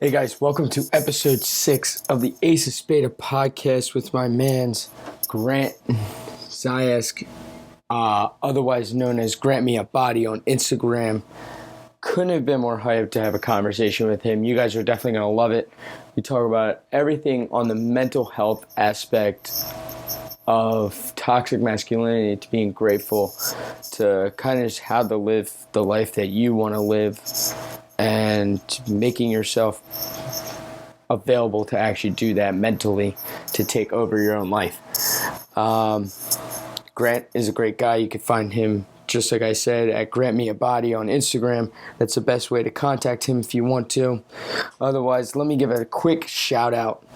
Hey guys, welcome to episode 6 of the Ace of Spada podcast with my mans Grant Dziak, otherwise known as Grant Me a Body on Instagram. Couldn't have been more hyped to have a conversation with him. You guys are definitely going to love it. We talk about everything on the mental health aspect of toxic masculinity to being grateful, to kind of just how to live the life that you want to live, and making yourself available to actually do that mentally, to take over your own life. Grant is a great guy. You can find him, just like I said, at Grant Me a Body on Instagram. That's the best way to contact him if you want to. Otherwise, let me give a quick shout out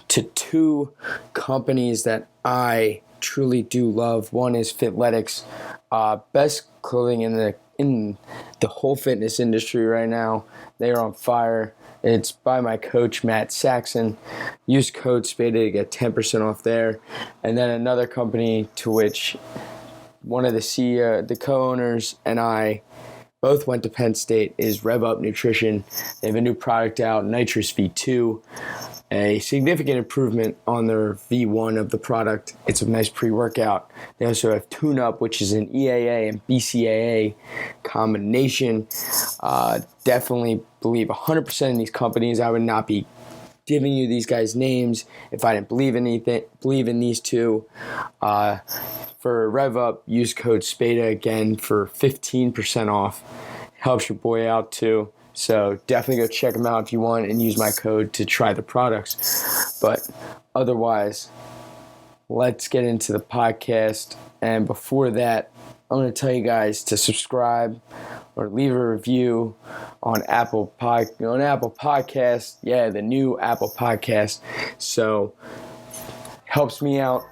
to 2 companies that I truly do love. One is Fitletics, best clothing in the whole fitness industry right now. They are on fire. It's by my coach, Matt Saxon. Use code SPADA to get 10% off there. And then another company to which one of the co-owners and I both went to Penn State is Rev Up Nutrition. They have a new product out, Nitrous V2. A significant improvement on their V1 of the product. It's a nice pre-workout. They also have Tune Up, which is an EAA and BCAA combination. Definitely believe 100% in these companies. I would not be giving you these guys' names if I didn't believe in these 2. For Rev Up, use code SPADA again for 15% off. Helps your boy out too. So definitely go check them out if you want and use my code to try the products. But otherwise, let's get into the podcast. And before that, I'm going to tell you guys to subscribe or leave a review on Apple Podcast. Yeah, the new Apple Podcast. So helps me out,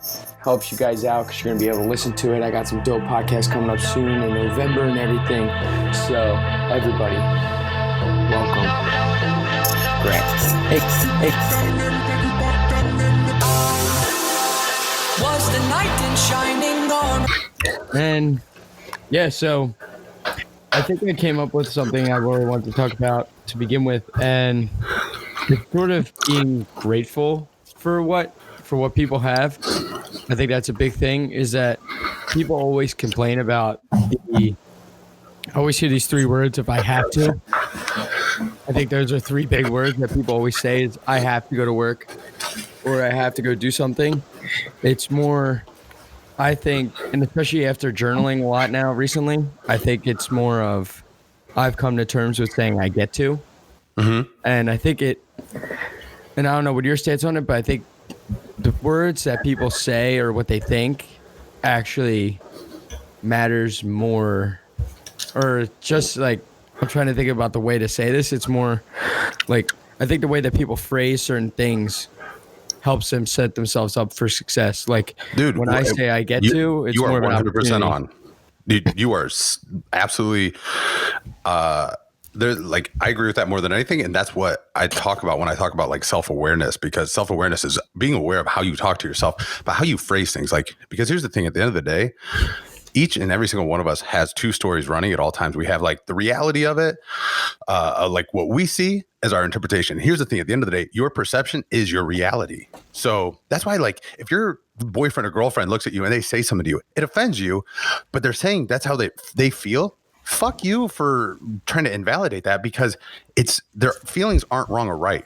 helps you guys out because you're going to be able to listen to it. I got some dope podcasts coming up soon in November and everything. So everybody, welcome, Grant. Hey. Was the knight in shining on? And yeah, so I think I came up with something I really wanted to talk about to begin with, and it's sort of being grateful for what people have. I think that's a big thing, is that people always complain about I always hear these 3 words, if I have to. I think those are 3 big words that people always say is I have to go to work or I have to go do something. It's more, I think, and especially after journaling a lot now recently, I think it's more of I've come to terms with saying I get to. Mm-hmm. And I think and I don't know what your stance on it, but I think the words that people say or what they think actually matters more, or just like, I'm trying to think about the way to say this. It's more like, I think the way that people phrase certain things helps them set themselves up for success. Like, dude, when I say I get to, it's more of an opportunity. You are 100% on. Dude, you are absolutely, like, I agree with that more than anything. And that's what I talk about when I talk about like self-awareness, because self-awareness is being aware of how you talk to yourself, but how you phrase things. Like, because here's the thing, at the end of the day, each and every single one of us has 2 stories running at all times. We have like the reality of it, like what we see as our interpretation. Here's the thing, at the end of the day, your perception is your reality. So that's why, like, if your boyfriend or girlfriend looks at you and they say something to you, it offends you, but they're saying that's how they feel. Fuck you for trying to invalidate that, because their feelings aren't wrong or right.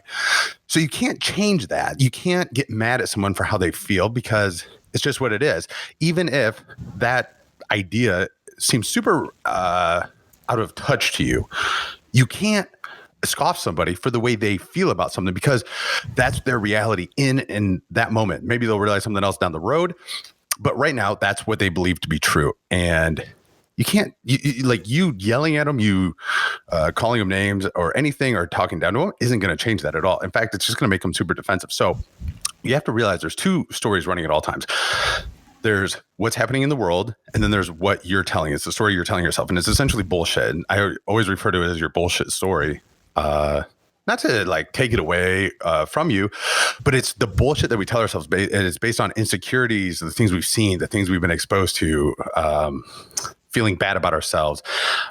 So you can't change that. You can't get mad at someone for how they feel, because it's just what it is. Even if that idea seems super out of touch to you, you can't scoff somebody for the way they feel about something, because that's their reality in that moment. Maybe they'll realize something else down the road, but right now that's what they believe to be true. And you can't, you yelling at them, you calling them names or anything, or talking down to them isn't going to change that at all. In fact, it's just going to make them super defensive. So you have to realize there's 2 stories running at all times. There's what's happening in the world, and then there's what you're telling. It's the story you're telling yourself, and it's essentially bullshit. And I always refer to it as your bullshit story. Not to like take it away from you, but it's the bullshit that we tell ourselves, and it's based on insecurities, the things we've seen, the things we've been exposed to, feeling bad about ourselves.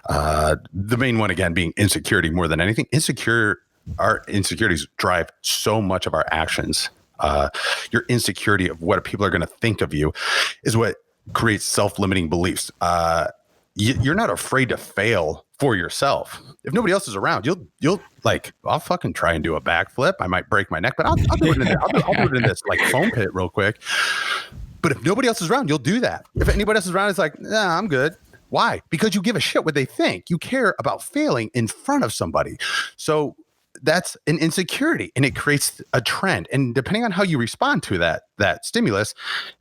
The main one, again, being insecurity more than anything. our insecurities drive so much of our actions. Your insecurity of what people are going to think of you is what creates self-limiting beliefs. You're not afraid to fail for yourself. If nobody else is around, you'll like, I'll fucking try and do a backflip. I might break my neck, but I'll do it in there. I'll do it in this like foam pit real quick. But if nobody else is around, you'll do that. If anybody else is around, it's like, nah, I'm good. Why? Because you give a shit what they think. You care about failing in front of somebody. So that's an insecurity, and it creates a trend. And depending on how you respond to that stimulus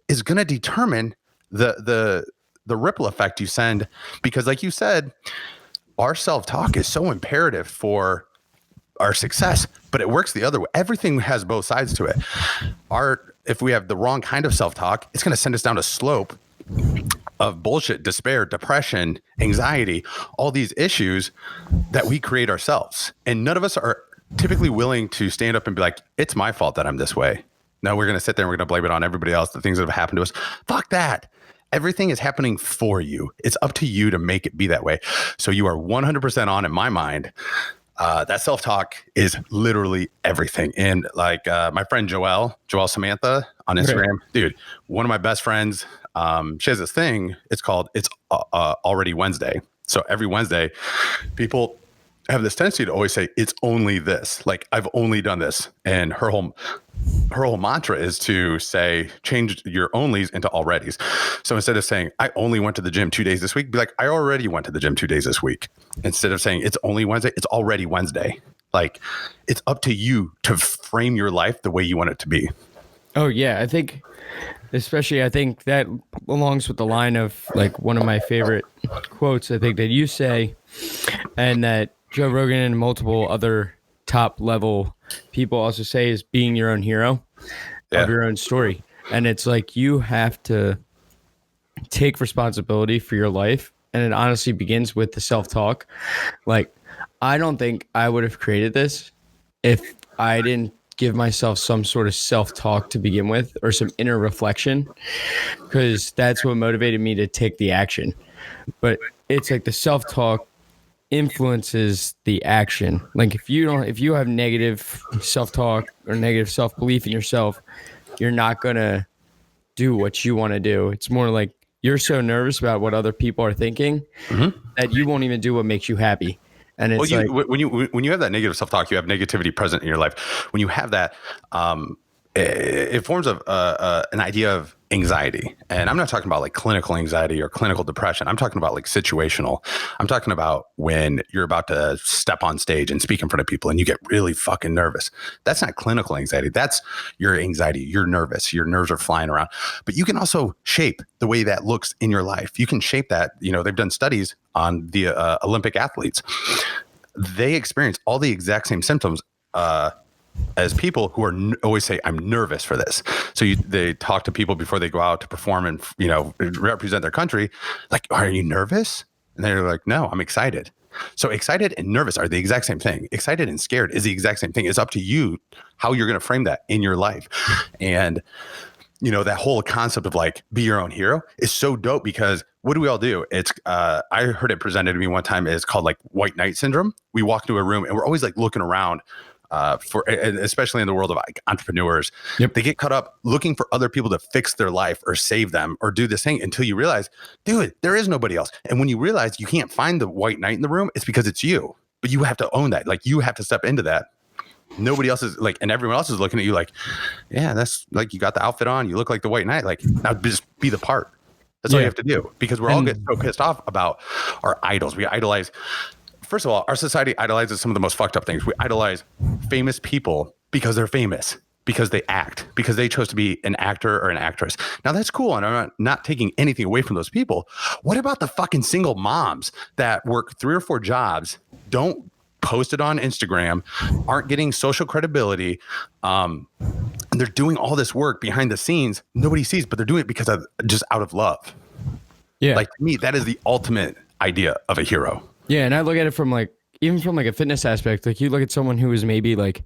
is going to determine the ripple effect you send. Because like you said, our self-talk is so imperative for our success, but it works the other way. Everything has both sides to it. If we have the wrong kind of self-talk, it's going to send us down a slope of bullshit, despair, depression, anxiety, all these issues that we create ourselves. And none of us are typically willing to stand up and be like, it's my fault that I'm this way. No, we're going to sit there and we're going to blame it on everybody else, the things that have happened to us. Fuck that. Everything is happening for you. It's up to you to make it be that way. So you are 100% on in my mind. That self-talk is literally everything. And like my friend Joelle Samantha on Instagram, dude, one of my best friends, she has this thing. It's called It's Already Wednesday. So every Wednesday, people have this tendency to always say, it's only this. Like, I've only done this. And her whole mantra is to say, change your onlys into alreadys. So instead of saying, I only went to the gym 2 days this week, be like, I already went to the gym 2 days this week. Instead of saying it's only Wednesday, it's already Wednesday. Like, it's up to you to frame your life the way you want it to be. Oh yeah. I think that belongs with the line of like one of my favorite quotes, I think, that you say, and that Joe Rogan and multiple other top level people also say, is being your own hero of your own story. And it's like, you have to take responsibility for your life. And it honestly begins with the self-talk. Like, I don't think I would have created this if I didn't give myself some sort of self-talk to begin with, or some inner reflection, because that's what motivated me to take the action. But it's like the self-talk influences the action. Like, if you have negative self-talk or negative self-belief in yourself, you're not gonna do what you want to do. It's more like you're so nervous about what other people are thinking that you won't even do what makes you happy. And it's when you have that negative self-talk, you have negativity present in your life. When you have that, it forms an idea of anxiety. And I'm not talking about like clinical anxiety or clinical depression. I'm talking about like situational. I'm talking about when you're about to step on stage and speak in front of people and you get really fucking nervous. That's not clinical anxiety. That's your anxiety. You're nervous. Your nerves are flying around. But you can also shape the way that looks in your life. You can shape that. You know, they've done studies on the Olympic athletes. They experience all the exact same symptoms as people who are always say, I'm nervous for this. So they talk to people before they go out to perform and, you know, represent their country. Like, are you nervous? And they're like, no, I'm excited. So excited and nervous are the exact same thing. Excited and scared is the exact same thing. It's up to you how you're going to frame that in your life. And, you know, that whole concept of like, be your own hero is so dope, because what do we all do? It's, I heard it presented to me one time. It's called like white knight syndrome. We walk into a room and we're always like looking around especially in the world of like entrepreneurs. Yep. They get caught up looking for other people to fix their life or save them or do this thing, until you realize, dude, there is nobody else. And when you realize you can't find the white knight in the room, it's because it's you. But you have to own that. Like, you have to step into that. Nobody else is like, and everyone else is looking at you like, yeah, that's like, you got the outfit on, you look like the white knight. Like, now just be the part. That's all you have to do, because we're all getting so pissed off about our idols. We idolize. First of all, our society idolizes some of the most fucked up things. We idolize famous people because they're famous, because they act, because they chose to be an actor or an actress. Now that's cool, and I'm not taking anything away from those people. What about the fucking single moms that work 3 or 4 jobs, don't post it on Instagram, aren't getting social credibility, and they're doing all this work behind the scenes nobody sees, but they're doing it because of just out of love. Yeah, like, to me, that is the ultimate idea of a hero. Yeah, and I look at it from like, even from like a fitness aspect. Like, you look at someone who is maybe like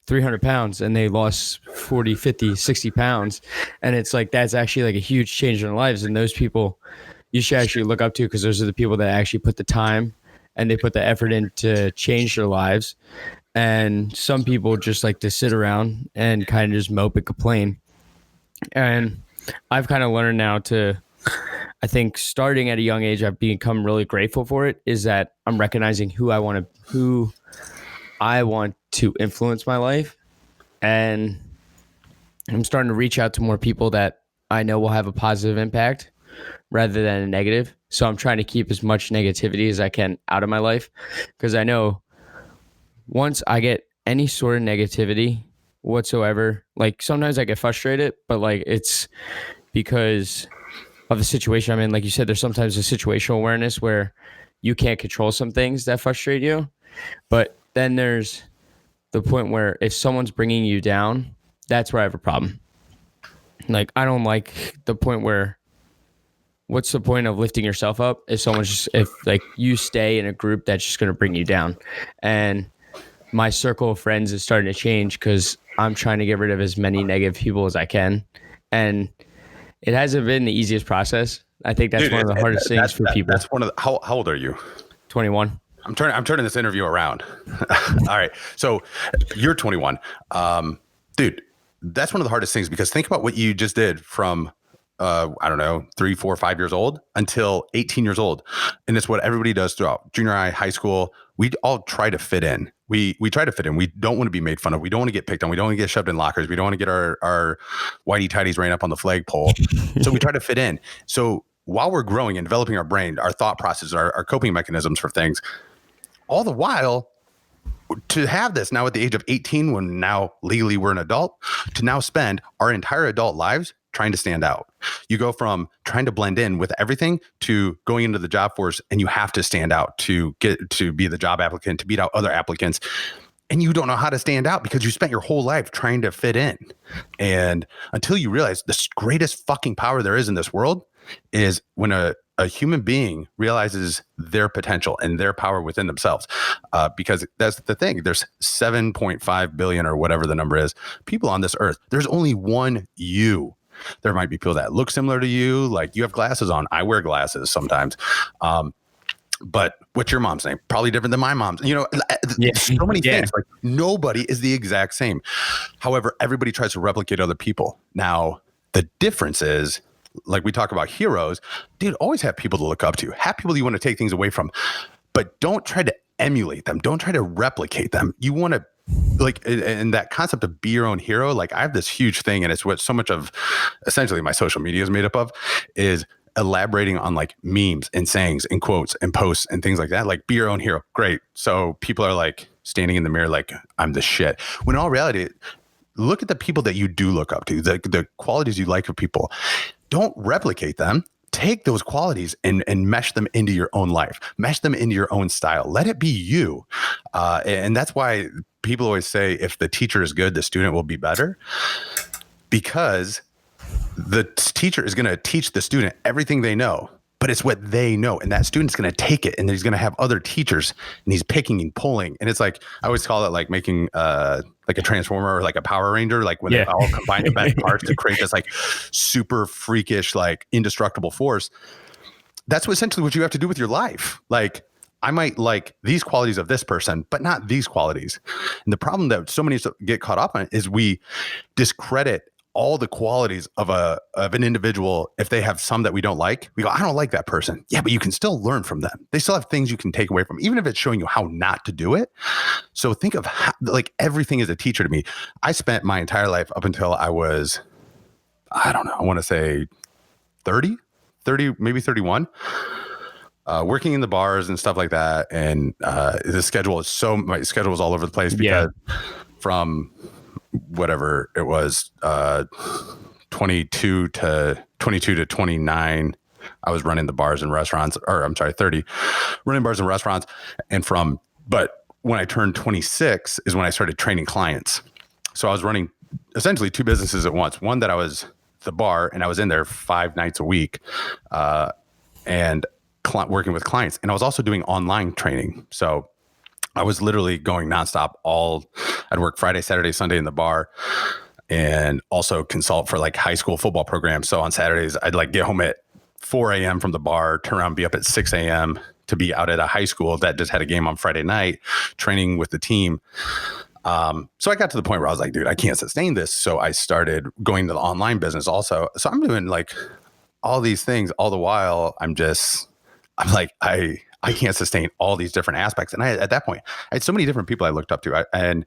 300 pounds and they lost 40, 50, 60 pounds. And it's like, that's actually like a huge change in their lives. And those people you should actually look up to, because those are the people that actually put the time and they put the effort in to change their lives. And some people just like to sit around and kind of just mope and complain. And I've kind of learned now to, I think starting at a young age, I've become really grateful for it, is that I'm recognizing who I want to influence my life. And I'm starting to reach out to more people that I know will have a positive impact rather than a negative. So I'm trying to keep as much negativity as I can out of my life, because I know once I get any sort of negativity whatsoever, like sometimes I get frustrated, but like it's because of the situation I'm in. Like you said, there's sometimes a situational awareness where you can't control some things that frustrate you. But then there's the point where if someone's bringing you down, that's where I have a problem. Like, I don't like the point where, what's the point of lifting yourself up if someone's just, if like you stay in a group that's just going to bring you down. And my circle of friends is starting to change because I'm trying to get rid of as many negative people as I can. And it hasn't been the easiest process. I think that's one of the hardest things for people. That's one of the, how old are you? 21. I'm turning this interview around. All right. So you're 21. Dude, that's one of the hardest things, because think about what you just did from, I don't know, 3, 4, 5 years old until 18 years old. And it's what everybody does throughout junior high, high school. We all try to fit in. We try to fit in. We don't want to be made fun of. We don't want to get picked on. We don't want to get shoved in lockers. We don't want to get our whitey tighties ran up on the flagpole. So we try to fit in. So while we're growing and developing our brain, our thought process, our coping mechanisms for things, all the while, to have this now at the age of 18, when now legally we're an adult, to now spend our entire adult lives trying to stand out. You go from trying to blend in with everything to going into the job force, and you have to stand out to get to be the job applicant, to beat out other applicants. And you don't know how to stand out because you spent your whole life trying to fit in. And until you realize the greatest fucking power there is in this world is when a human being realizes their potential and their power within themselves. Because that's the thing. There's 7.5 billion or whatever the number is, people on this earth. There's only one you. There might be people that look similar to you. Like, you have glasses on. I wear glasses sometimes. But what's your mom's name? Probably different than my mom's. You know, so many things. Like, nobody is the exact same. However, everybody tries to replicate other people. Now, the difference is, like we talk about heroes, dude, always have people to look up to. Have people you want to take things away from. But don't try to emulate them. Don't try to replicate them. You want to, like, and that concept of be your own hero, like, I have this huge thing, and it's what so much of essentially my social media is made up of, is elaborating on like memes and sayings and quotes and posts and things like that. Like, be your own hero. Great. So people are like standing in the mirror like, I'm the shit. When in all reality, look at the people that you do look up to, the qualities you like of people. Don't replicate them. Take those qualities and mesh them into your own life. Mesh them into your own style. Let it be you. And that's why people always say, if the teacher is good, the student will be better. Because the teacher is going to teach the student everything they know, but it's what they know. And that student's going to take it, and he's going to have other teachers, and he's picking and pulling. And it's like, I always call it like making like a transformer or like a Power Ranger, like when they all combine the best parts to create this like super freakish, like indestructible force. That's essentially what you have to do with your life. Like, I might like these qualities of this person, but not these qualities. And the problem that so many get caught up on is we discredit all the qualities of an individual. If they have some that we don't like, we go, I don't like that person. Yeah, but you can still learn from them. They still have things you can take away from, even if it's showing you how not to do it. So think of how, like, everything is a teacher to me. I spent my entire life up until I was, I don't know, I want to say 30, maybe 31, working in the bars and stuff like that. And my schedule was all over the place because from whatever it was, 22 to 29, I was running the bars and restaurants, or I'm sorry, 30, running bars and restaurants. But when I turned 26 is when I started training clients. So I was running essentially 2 businesses at once. One that I was the bar, and I was in there 5 nights a week, and working with clients. And I was also doing online training. So I was literally going nonstop. I'd work Friday, Saturday, Sunday in the bar, and also consult for like high school football programs. So on Saturdays, I'd like get home at 4 a.m. from the bar, turn around, be up at 6 a.m. to be out at a high school that just had a game on Friday night, training with the team. So I got to the point where I was like, dude, I can't sustain this. So I started going to the online business also. So I'm doing like all these things all the while. I'm like, I can't sustain all these different aspects. And at that point, I had so many different people I looked up to, and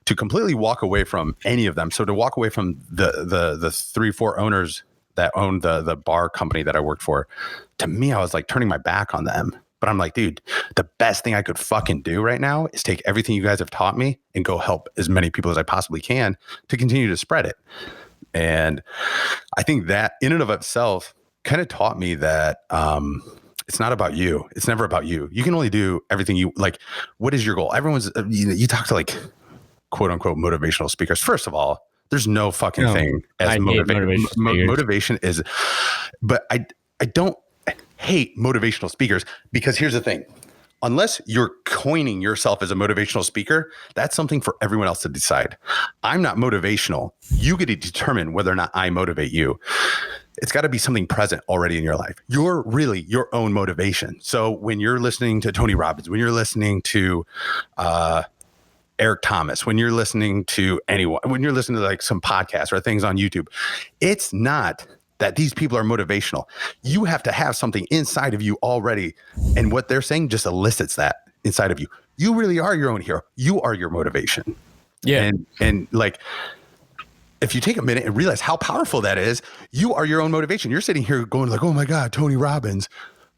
to completely walk away from any of them. So to walk away from the 3-4 owners that owned the bar company that I worked for, to me, I was like turning my back on them. But I'm like, dude, the best thing I could fucking do right now is take everything you guys have taught me and go help as many people as I possibly can to continue to spread it. And I think that in and of itself kind of taught me that it's not about you. It's never about you. You can only do everything you like. What is your goal? Everyone's, you talk to like quote unquote motivational speakers. First of all, there's no fucking thing as motivation. Motivation is, but I don't hate motivational speakers, because here's the thing. Unless you're coining yourself as a motivational speaker, that's something for everyone else to decide. I'm not motivational. You get to determine whether or not I motivate you. It's got to be something present already in your life. You're really your own motivation. So when you're listening to Tony Robbins, when you're listening to Eric Thomas, when you're listening to anyone, when you're listening to like some podcasts or things on YouTube, it's not that these people are motivational. You have to have something inside of you already. And what they're saying just elicits that inside of you. You really are your own hero. You are your motivation. Yeah. And like, if you take a minute and realize how powerful that is, you are your own motivation. You're sitting here going like, oh my God, Tony Robbins.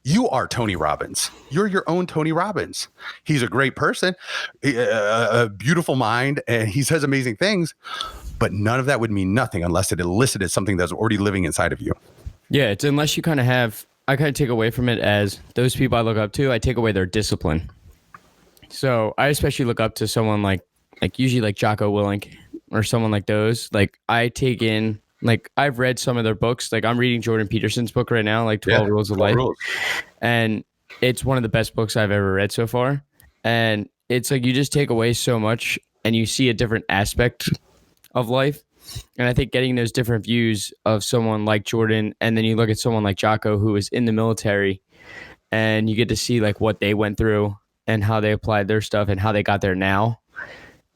You are Tony Robbins. You're your own Tony Robbins. He's a great person, a beautiful mind, and he says amazing things. But none of that would mean nothing unless it elicited something that's already living inside of you. Yeah, it's unless you kind of have, I kind of take away from it as those people I look up to, I take away their discipline. So I especially look up to someone like usually like Jocko Willink or someone like those. Like I take in, like I've read some of their books. Like I'm reading Jordan Peterson's book right now, like 12 Rules of Life. And it's one of the best books I've ever read so far. And it's like you just take away so much and you see a different aspect of life. And I think getting those different views of someone like Jordan, and then you look at someone like Jocko who was in the military, and you get to see like what they went through and how they applied their stuff and how they got there now.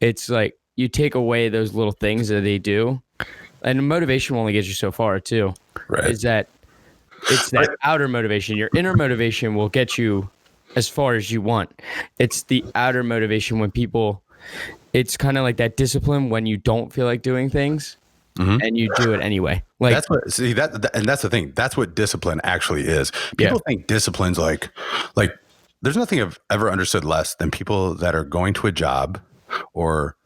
It's like you take away those little things that they do, and motivation will only get you so far too. Right. Is that it's that outer motivation. Your inner motivation will get you as far as you want. It's the outer motivation when people, it's kind of like that discipline when you don't feel like doing things and you do it anyway. Like that's what, see that, and that's the thing. That's what discipline actually is. People think discipline's like there's nothing I've ever understood less than people that are going to a job or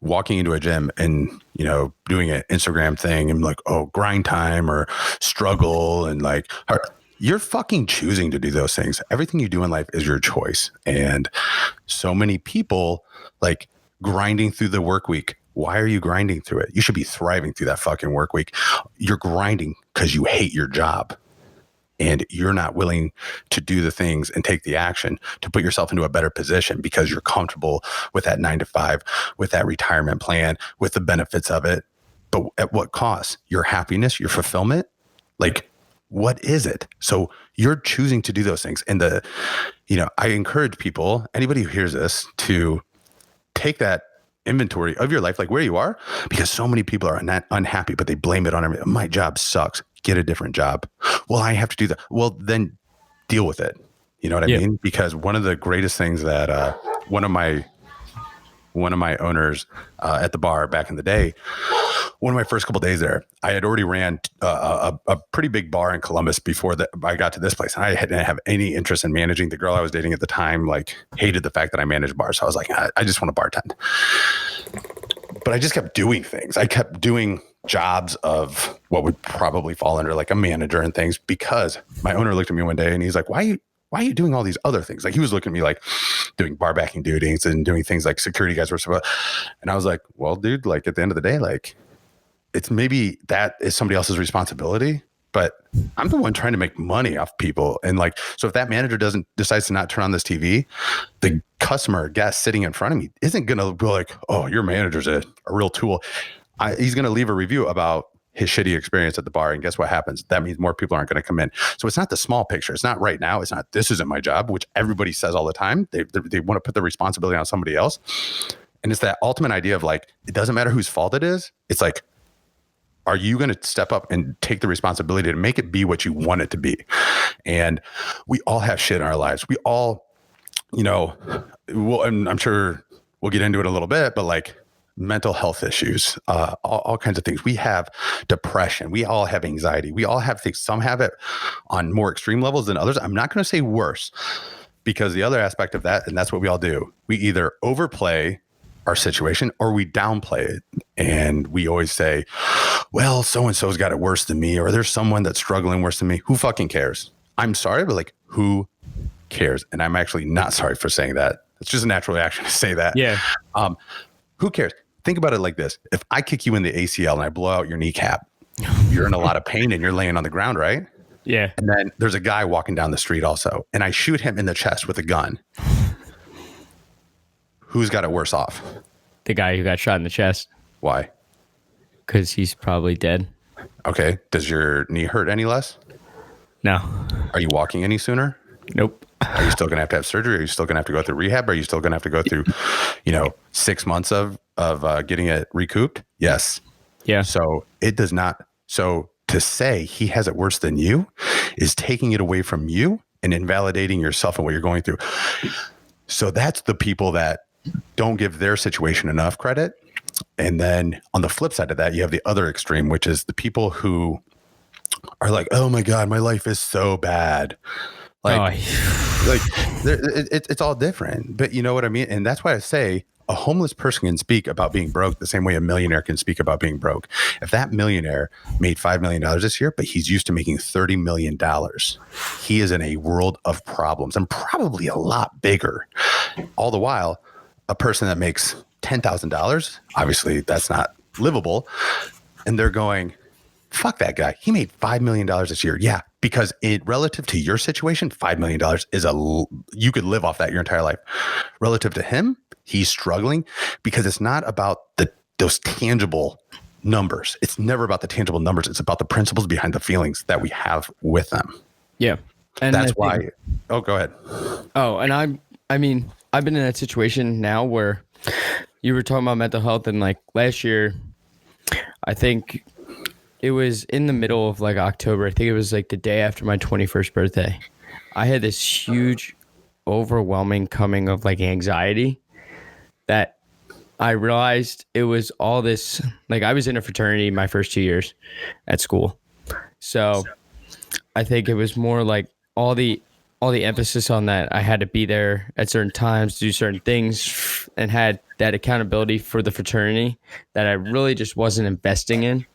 walking into a gym and, you know, doing an Instagram thing and like, oh, grind time or struggle. And like, you're fucking choosing to do those things. Everything you do in life is your choice. And so many people like grinding through the work week. Why are you grinding through it? You should be thriving through that fucking work week. You're grinding because you hate your job. And you're not willing to do the things and take the action to put yourself into a better position because you're comfortable with that 9 to 5, with that retirement plan, with the benefits of it. But at what cost? Your happiness, your fulfillment? Like, what is it? So you're choosing to do those things. And I encourage people, anybody who hears this, to take that inventory of your life, like where you are, because so many people are unhappy, but they blame it on everything. My job sucks. Get a different job. Well, I have to do that. Well, then deal with it. You know what I mean? Because one of the greatest things that one of my owners at the bar back in the day, one of my first couple of days there, I had already ran a pretty big bar in Columbus before that I got to this place. And I didn't have any interest in managing. The girl I was dating at the time, like, hated the fact that I managed bars. So I was like, I just want to bartend. But I just kept doing things. I kept doing jobs of what would probably fall under like a manager and things, because my owner looked at me one day and he's like, why are you doing all these other things? Like, he was looking at me like doing bar backing duties and doing things like security guys were supposed. And I was like, well, dude, like at the end of the day, like, it's maybe that is somebody else's responsibility, but I'm the one trying to make money off people. And like, so if that manager decides to not turn on this TV, the customer or guest sitting in front of me isn't going to be like, oh, your manager's a real tool. He's going to leave a review about his shitty experience at the bar. And guess what happens? That means more people aren't going to come in. So it's not the small picture. It's not right now. It's not, this isn't my job, which everybody says all the time. They want to put the responsibility on somebody else. And it's that ultimate idea of like, it doesn't matter whose fault it is. It's like, are you going to step up and take the responsibility to make it be what you want it to be? And we all have shit in our lives. We all, and I'm sure we'll get into it a little bit, but like mental health issues, all kinds of things. We have depression. We all have anxiety. We all have things. Some have it on more extreme levels than others. I'm not going to say worse, because the other aspect of that, and that's what we all do, we either overplay our situation or we downplay it. And we always say, well, so-and-so's got it worse than me, or there's someone that's struggling worse than me. Who fucking cares? I'm sorry, but like, who cares? And I'm actually not sorry for saying that. It's just a natural reaction to say that. Yeah. Who cares? Think about it like this. If I kick you in the ACL and I blow out your kneecap, you're in a lot of pain and you're laying on the ground, right? Yeah. And then there's a guy walking down the street also, and I shoot him in the chest with a gun. Who's got it worse off? The guy who got shot in the chest. Why? Because he's probably dead. Okay. Does your knee hurt any less? No. Are you walking any sooner? Nope. Are you still going to have surgery? Are you still going to have to go through rehab? Are you still going to have to go through, 6 months of getting it recouped? Yes. Yeah. So it does not. So to say he has it worse than you is taking it away from you and invalidating yourself and what you're going through. So that's the people that don't give their situation enough credit. And then on the flip side of that, you have the other extreme, which is the people who are like, oh my God, my life is so bad. It's all different, but you know what I mean? And that's why I say a homeless person can speak about being broke the same way a millionaire can speak about being broke. If that millionaire made $5 million this year, but he's used to making $30 million, he is in a world of problems, and probably a lot bigger. All the while, a person that makes $10,000, obviously that's not livable. And they're going, fuck that guy. He made $5 million this year. Yeah. Because relative to your situation, $5 million is you could live off that your entire life. Relative to him, he's struggling because it's not about those tangible numbers. It's never about the tangible numbers. It's about the principles behind the feelings that we have with them. Yeah. And that's why. Oh, go ahead. Oh, and I've been in that situation now where you were talking about mental health, and like last year, I think it was in the middle of like October. I think it was like the day after my 21st birthday. I had this huge, overwhelming coming of like anxiety that I realized it was all this, like I was in a fraternity my first 2 years at school. So I think it was more like all the emphasis on that. I had to be there at certain times, do certain things, and had that accountability for the fraternity that I really just wasn't investing in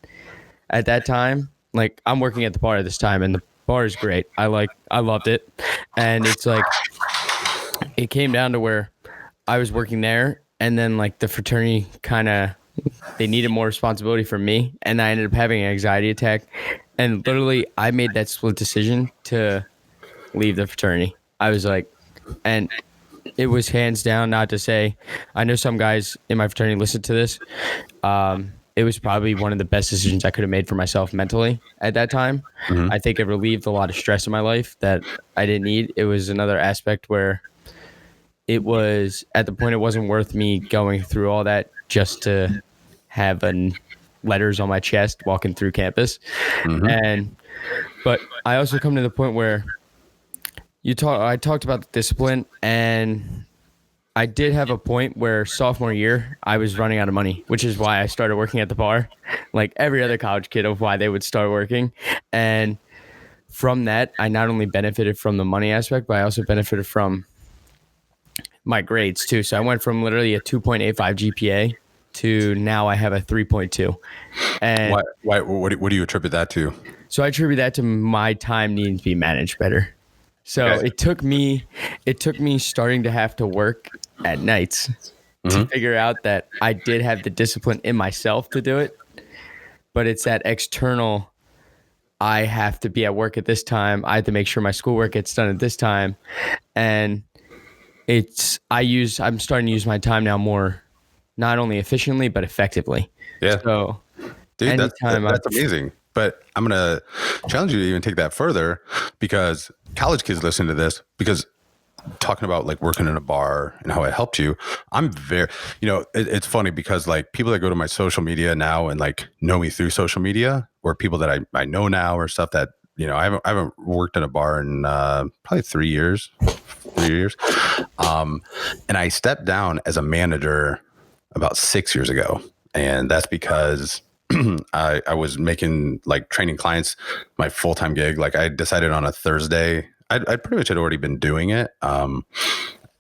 at that time. Like I'm working at the bar at this time, and the bar is great. I loved it. And it's like, it came down to where I was working there, and then like the fraternity they needed more responsibility from me. And I ended up having an anxiety attack. And literally I made that split decision to leave the fraternity. I was like, and it was hands down, not to say, I know some guys in my fraternity listen to this. It was probably one of the best decisions I could have made for myself mentally at that time. Mm-hmm. I think it relieved a lot of stress in my life that I didn't need. It was another aspect where it was at the point it wasn't worth me going through all that just to have letters on my chest walking through campus. Mm-hmm. But I also come to the point where I talked about the discipline, and I did have a point where sophomore year, I was running out of money, which is why I started working at the bar, like every other college kid of why they would start working. And from that, I not only benefited from the money aspect, but I also benefited from my grades too. So I went from literally a 2.85 GPA to now I have a 3.2. And what do you attribute that to? So I attribute that to my time needing to be managed better. So okay. It took me starting to have to work at nights to figure out that I did have the discipline in myself to do it, but it's that external, I have to be at work at this time. I have to make sure my schoolwork gets done at this time. And I'm starting to use my time now more, not only efficiently, but effectively. Yeah. So Dude, Anytime that's amazing. But I'm going to challenge you to even take that further, because college kids listen to this, because talking about like working in a bar and how it helped you, I'm very, it's funny because like people that go to my social media now and like know me through social media, or people that I know now, or stuff that, I haven't worked in a bar in probably 3 years. And I stepped down as a manager about 6 years ago. And that's because I was making like training clients my full-time gig. Like I decided on a Thursday, I pretty much had already been doing it.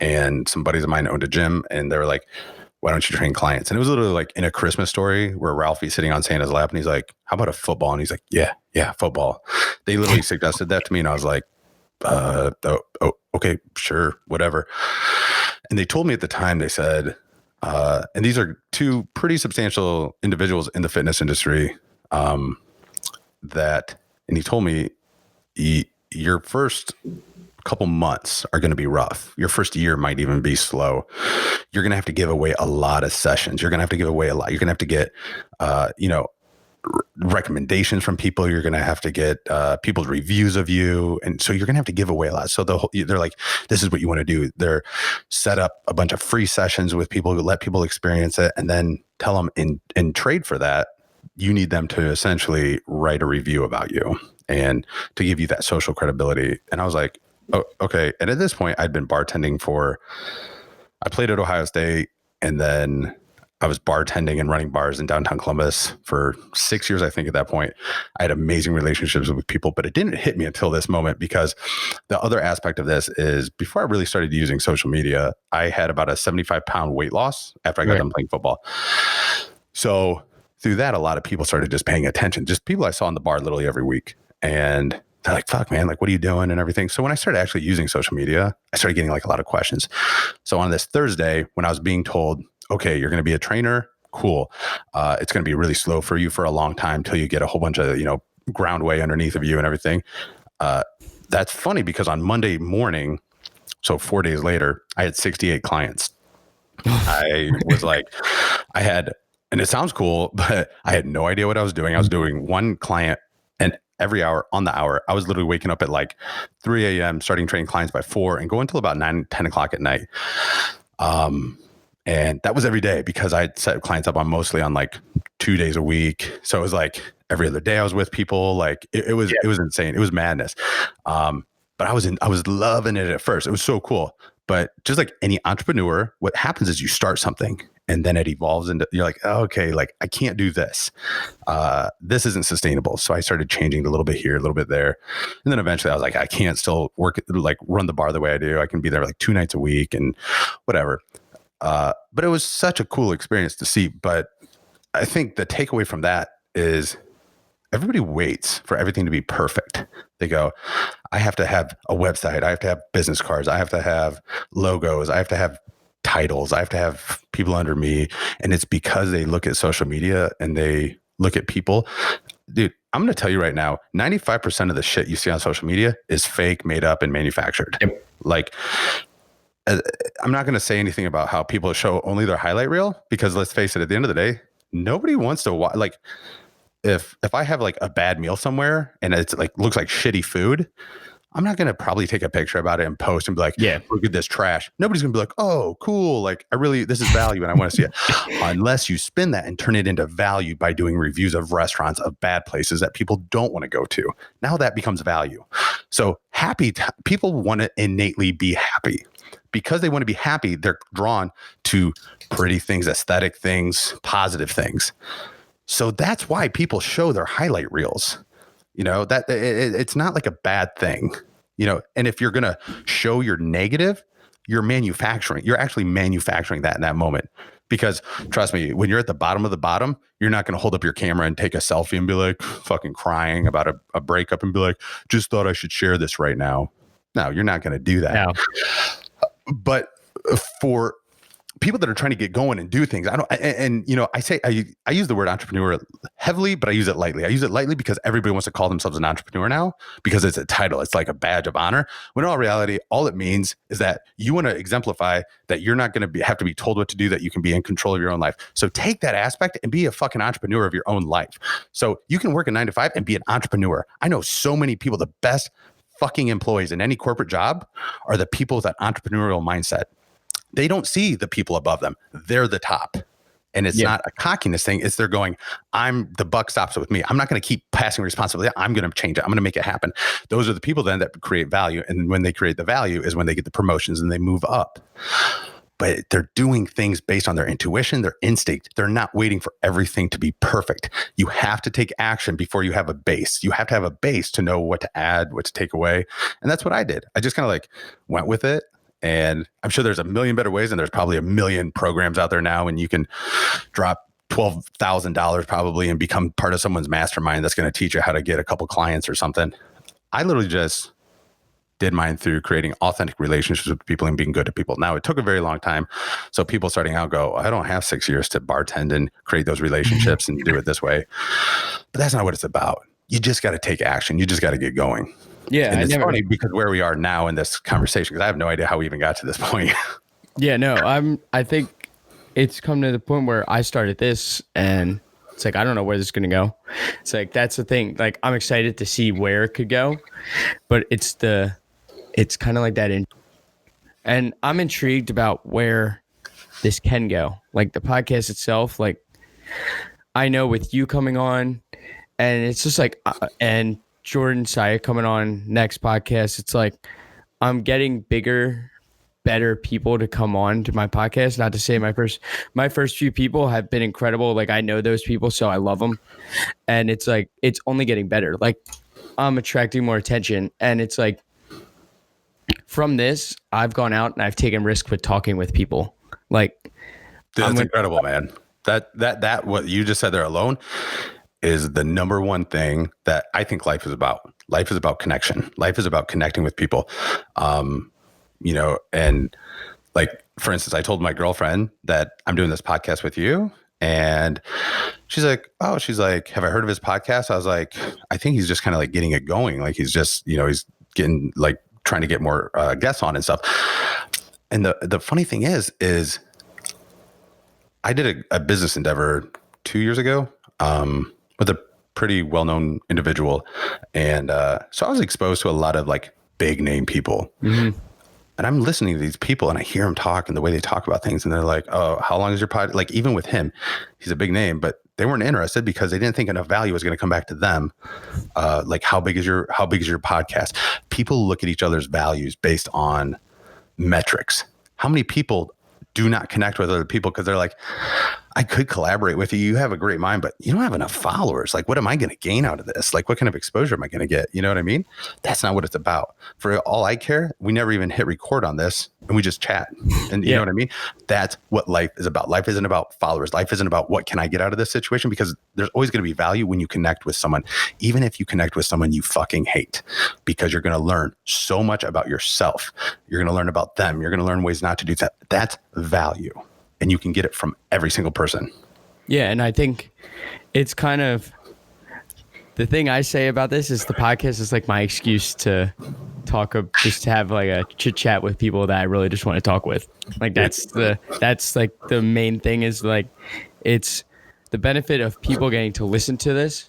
And some buddies of mine owned a gym, and they were like, why don't you train clients? And it was literally like in A Christmas Story where Ralphie's sitting on Santa's lap and he's like, how about a football? And he's like, yeah, football. They literally suggested that to me. And I was like, okay, sure, whatever. And they told me at the time, they said, and these are two pretty substantial individuals in the fitness industry, and he told me, your first couple months are going to be rough. Your first year might even be slow. You're going to have to give away a lot of sessions. You're going to have to give away a lot. You're going to have to get, recommendations from people. You're going to have to get people's reviews of you. And so you're going to have to give away a lot. So they're like, this is what you want to do. They're set up a bunch of free sessions with people who let people experience it, and then tell them in trade for that, you need them to essentially write a review about you and to give you that social credibility. And I was like, oh, okay. And at this point I'd been bartending I played at Ohio State, and then I was bartending and running bars in downtown Columbus for 6 years, I think, at that point. I had amazing relationships with people, but it didn't hit me until this moment, because the other aspect of this is before I really started using social media, I had about a 75-pound weight loss after I got done playing football. So through that, a lot of people started just paying attention, just people I saw in the bar literally every week. And they're like, fuck, man, like, what are you doing and everything? So when I started actually using social media, I started getting like a lot of questions. So on this Thursday, when I was being told, okay, you're going to be a trainer, cool. It's going to be really slow for you for a long time till you get a whole bunch of, ground way underneath of you and everything. That's funny, because on Monday morning, so 4 days later, I had 68 clients. I was like, and it sounds cool, but I had no idea what I was doing. I was doing one client, and every hour on the hour, I was literally waking up at like 3 a.m., starting training clients by 4 and going until about 9, 10 o'clock at night. And that was every day, because I set clients up on mostly on like 2 days a week. So it was like every other day I was with people. Like it was insane. It was madness. But I was loving it at first. It was so cool. But just like any entrepreneur, what happens is you start something, and then it evolves into, you're like, oh, okay, like I can't do this. This isn't sustainable. So I started changing it a little bit here, a little bit there. And then eventually I was like, I can't still run the bar the way I do. I can be there like 2 nights a week and whatever. But it was such a cool experience to see. But I think the takeaway from that is everybody waits for everything to be perfect. They go, I have to have a website. I have to have business cards. I have to have logos. I have to have titles. I have to have people under me. And it's because they look at social media and they look at people. Dude, I'm going to tell you right now, 95% of the shit you see on social media is fake, made up, and manufactured. Yep. Like, I'm not going to say anything about how people show only their highlight reel, because let's face it, at the end of the day, nobody wants to watch. Like, if I have like a bad meal somewhere and it's like looks like shitty food, I'm not going to probably take a picture about it and post and be like, yeah, look at this trash. Nobody's going to be like, oh, cool. Like this is value and I want to see it. Unless you spin that and turn it into value by doing reviews of restaurants, of bad places that people don't want to go to. Now that becomes value. So people want to innately be happy. Because they want to be happy, they're drawn to pretty things, aesthetic things, positive things. So that's why people show their highlight reels. That it's not like a bad thing, and if you're going to show your negative, you're actually manufacturing that in that moment. Because trust me, when you're at the bottom of the bottom, you're not going to hold up your camera and take a selfie and be like fucking crying about a breakup and be like, just thought I should share this right now. No, you're not going to do that. No. But for people that are trying to get going and do things. I use the word entrepreneur heavily, but I use it lightly. I use it lightly because everybody wants to call themselves an entrepreneur now because it's a title. It's like a badge of honor. When in all reality, all it means is that you want to exemplify that you're not going to have to be told what to do, that you can be in control of your own life. So take that aspect and be a fucking entrepreneur of your own life. So you can work a 9 to 5 and be an entrepreneur. I know so many people, the best fucking employees in any corporate job are the people with that entrepreneurial mindset. They don't see the people above them. They're the top. And it's not a cockiness thing. It's they're going, the buck stops with me. I'm not going to keep passing responsibility. I'm going to change it. I'm going to make it happen. Those are the people then that create value. And when they create the value is when they get the promotions and they move up. But they're doing things based on their intuition, their instinct. They're not waiting for everything to be perfect. You have to take action before you have a base. You have to have a base to know what to add, what to take away. And that's what I did. I just kind of like went with it. And I'm sure there's a million better ways, and there's probably a million programs out there now, and you can drop $12,000 probably and become part of someone's mastermind that's going to teach you how to get a couple clients or something. I literally just did mine through creating authentic relationships with people and being good to people. Now, it took a very long time. So people starting out go, I don't have 6 years to bartend and create those relationships and do it this way. But that's not what it's about. You just got to take action. You just got to get going. Yeah. And it's funny because where we are now in this conversation, because I have no idea how we even got to this point. Yeah, no, I think it's come to the point where I started this and it's like, I don't know where this is going to go. It's like, that's the thing. Like, I'm excited to see where it could go, but it's kind of like that. And I'm intrigued about where this can go. Like the podcast itself, like I know with you coming on and it's just like, and Jordan Saya coming on next podcast, it's like I'm getting bigger, better people to come on to my podcast. Not to say my first few people have been incredible. Like I know those people, so I love them. And it's like it's only getting better. Like I'm attracting more attention, and it's like from this, I've gone out and I've taken risks with talking with people. Like that's incredible, man. That what you just said there alone is the number one thing that I think life is about. Life is about connection. Life is about connecting with people. And like, for instance, I told my girlfriend that I'm doing this podcast with you, and she's like, have I heard of his podcast? I was like, I think he's just kind of like getting it going. Like he's just, he's getting like trying to get more guests on and stuff. And the funny thing is I did a business endeavor 2 years ago, with a pretty well-known individual. And so I was exposed to a lot of like big name people. Mm-hmm. And I'm listening to these people and I hear them talk and the way they talk about things. And they're like, oh, how long is your pod? Like even with him, he's a big name, but they weren't interested because they didn't think enough value was going to come back to them. Like how big is your podcast? People look at each other's values based on metrics. How many people do not connect with other people because they're like, I could collaborate with you. You have a great mind, but you don't have enough followers. Like, what am I going to gain out of this? Like, what kind of exposure am I going to get? You know what I mean? That's not what it's about. For all I care, we never even hit record on this and we just chat. And you know what I mean? That's what life is about. Life isn't about followers. Life isn't about what can I get out of this situation, because there's always going to be value when you connect with someone, even if you connect with someone you fucking hate, because you're going to learn so much about yourself. You're going to learn about them. You're going to learn ways not to do that. That's value. And you can get it from every single person. Yeah. And I think it's kind of the thing I say about this is the podcast is like my excuse to just to have like a chit chat with people that I really just want to talk with. Like that's like the main thing is like, it's the benefit of people getting to listen to this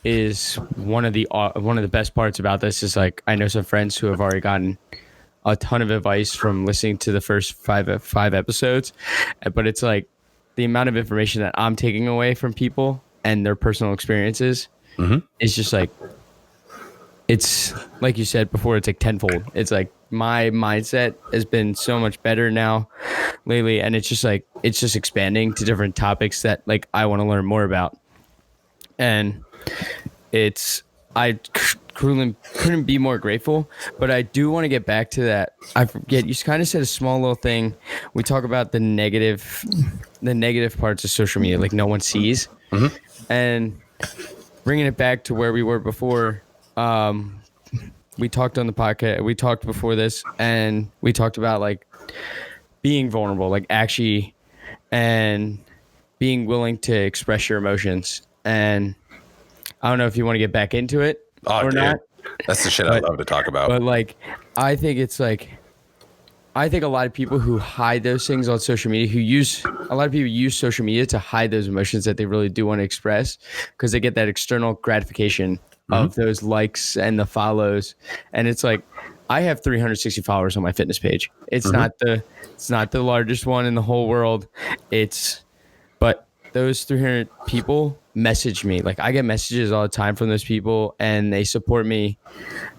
is one of the best parts about this is like, I know some friends who have already gotten a ton of advice from listening to the first five episodes, but it's like the amount of information that I'm taking away from people and their personal experiences is just like, it's like you said before, it's like tenfold. It's like my mindset has been so much better now lately. And it's just like, it's just expanding to different topics that like I want to learn more about. And I couldn't be more grateful, but I do want to get back to that. I forget, you kind of said a small little thing. We talk about the negative parts of social media, like no one sees, and bringing it back to where we were before. We talked on the podcast. We talked before this, and we talked about like being vulnerable, like actually, and being willing to express your emotions. And I don't know if you want to get back into it Oh, or dude, not, that's the shit I but love to talk about. but like I think it's like I think a lot of people who hide those things on social media, a lot of people use social media to hide those emotions that they really do want to express because they get that external gratification Mhm. of those likes and the follows. And it's like, I have 360 followers on my fitness page. Mhm. It's not the largest one in the whole world. But those 300 people message me. Like I get messages all the time from those people and they support me.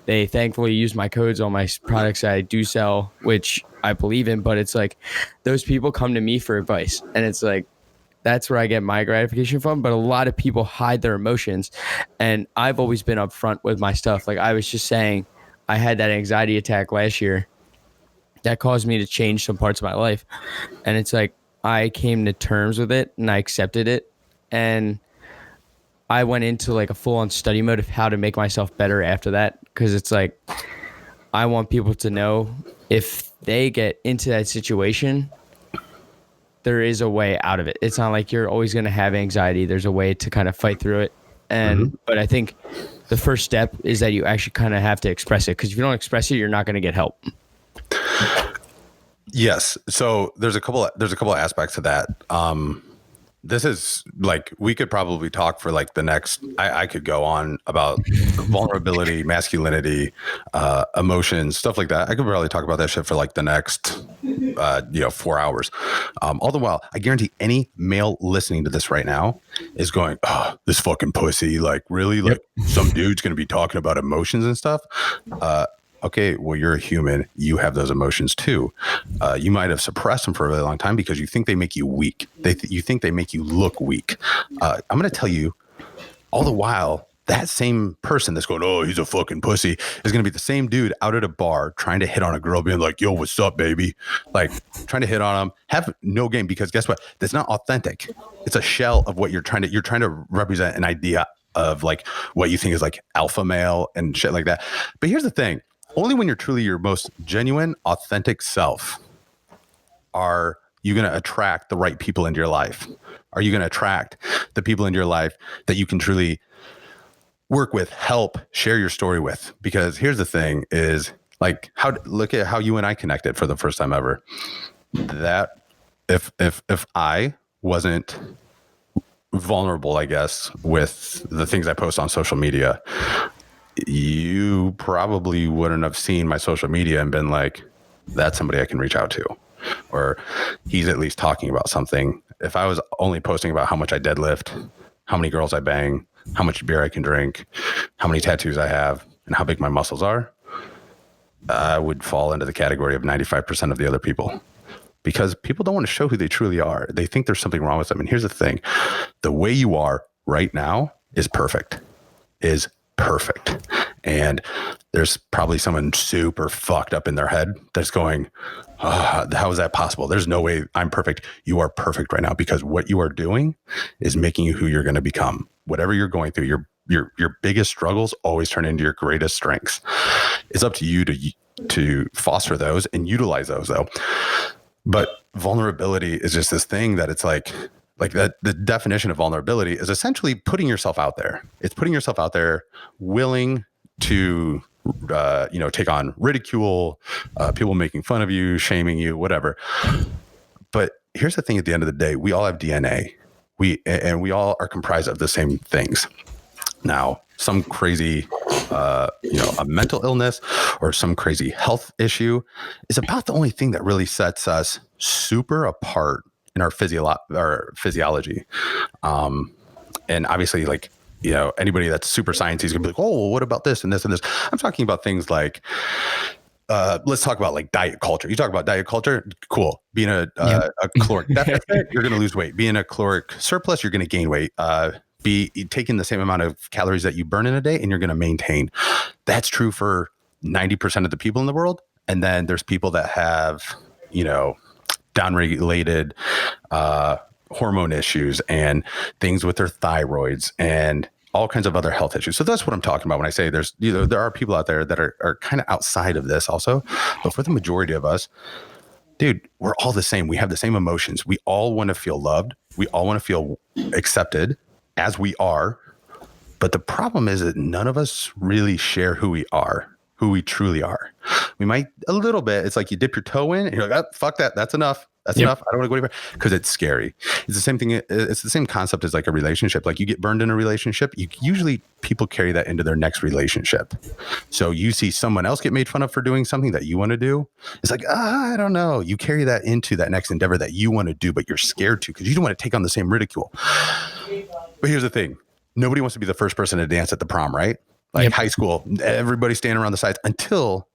They thankfully use my codes on my products that I do sell, which I believe in. But it's like those people come to me for advice. And it's like, that's where I get my gratification from. But a lot of people hide their emotions. And I've always been upfront with my stuff. Like I was just saying, I had that anxiety attack last year that caused me to change some parts of my life. And it's like, I came to terms with it and I accepted it. And I went into like a full on study mode of how to make myself better after that. Cause it's like, I want people to know if they get into that situation, there is a way out of it. It's not like you're always going to have anxiety. There's a way to kind of fight through it. Mhm. But I think the first step is that you actually kind of have to express it. Cause if you don't express it, you're not going to get help. Yes. So there's a couple of aspects to that. This is like, we could probably talk for like the next, I could go on about vulnerability, masculinity, emotions, stuff like that. I could probably talk about that shit for like the next, 4 hours. All the while, I guarantee any male listening to this right now is going, oh, this fucking pussy. Like really, like some dude's going to be talking about emotions and stuff. Okay, well, you're a human. You have those emotions too. You might have suppressed them for a really long time because you think they make you weak. You think they make you look weak. I'm going to tell you, all the while, that same person that's going, oh, he's a fucking pussy, is going to be the same dude out at a bar trying to hit on a girl, being like, yo, what's up, baby? Like trying to hit on them, have no game, because guess what? That's not authentic. It's a shell of what you're trying to represent an idea of like what you think is like alpha male and shit like that. But here's the thing. Only when you're truly your most genuine, authentic self are you going to attract the right people into your life. Are you going to attract the people into your life that you can truly work with, help, share your story with? Because here's the thing is like, look at how you and I connected for the first time ever. That if I wasn't vulnerable, I guess, with the things I post on social media, you probably wouldn't have seen my social media and been like, that's somebody I can reach out to, or he's at least talking about something. If I was only posting about how much I deadlift, how many girls I bang, how much beer I can drink, how many tattoos I have, and how big my muscles are, I would fall into the category of 95% of the other people, because people don't want to show who they truly are. They think there's something wrong with them. And here's the thing. The way you are right now is perfect. And there's probably someone super fucked up in their head that's going, how is that possible? There's no way I'm perfect. You are perfect right now, because what you are doing is making you who you're going to become. Whatever you're going through, your biggest struggles always turn into your greatest strengths. It's up to you to foster those and utilize those, though. But vulnerability is just this thing that it's like that. The definition of vulnerability is essentially putting yourself out there. It's putting yourself out there, willing to, take on ridicule, people making fun of you, shaming you, whatever. But here's the thing: at the end of the day, we all have DNA. We all are comprised of the same things. Now, some crazy, a mental illness or some crazy health issue is about the only thing that really sets us super apart in our physiology. And obviously, like, anybody that's super sciencey is gonna be like, oh, well, what about this and this and this? I'm talking about things like, let's talk about like diet culture. You talk about diet culture, cool. Being a caloric deficit, you're going to lose weight. Being a caloric surplus, you're going to gain weight. Be taking the same amount of calories that you burn in a day, and you're going to maintain. That's true for 90% of the people in the world. And then there's people that have, downregulated hormone issues and things with their thyroids and all kinds of other health issues. So that's what I'm talking about when I say there are people out there that are kind of outside of this also. But for the majority of us, dude, we're all the same. We have the same emotions. We all want to feel loved. We all want to feel accepted as we are. But the problem is that none of us really share who we are, who we truly are. We might a little bit. It's like you dip your toe in and you're like, oh, fuck that. That's enough. That's enough. I don't want to go anywhere because it's scary. It's the same thing. It's the same concept as like a relationship. Like you get burned in a relationship. Usually people carry that into their next relationship. So you see someone else get made fun of for doing something that you want to do. It's like, I don't know. You carry that into that next endeavor that you want to do, but you're scared to because you don't want to take on the same ridicule. But here's the thing. Nobody wants to be the first person to dance at the prom, right? Like high school, everybody standing around the sides until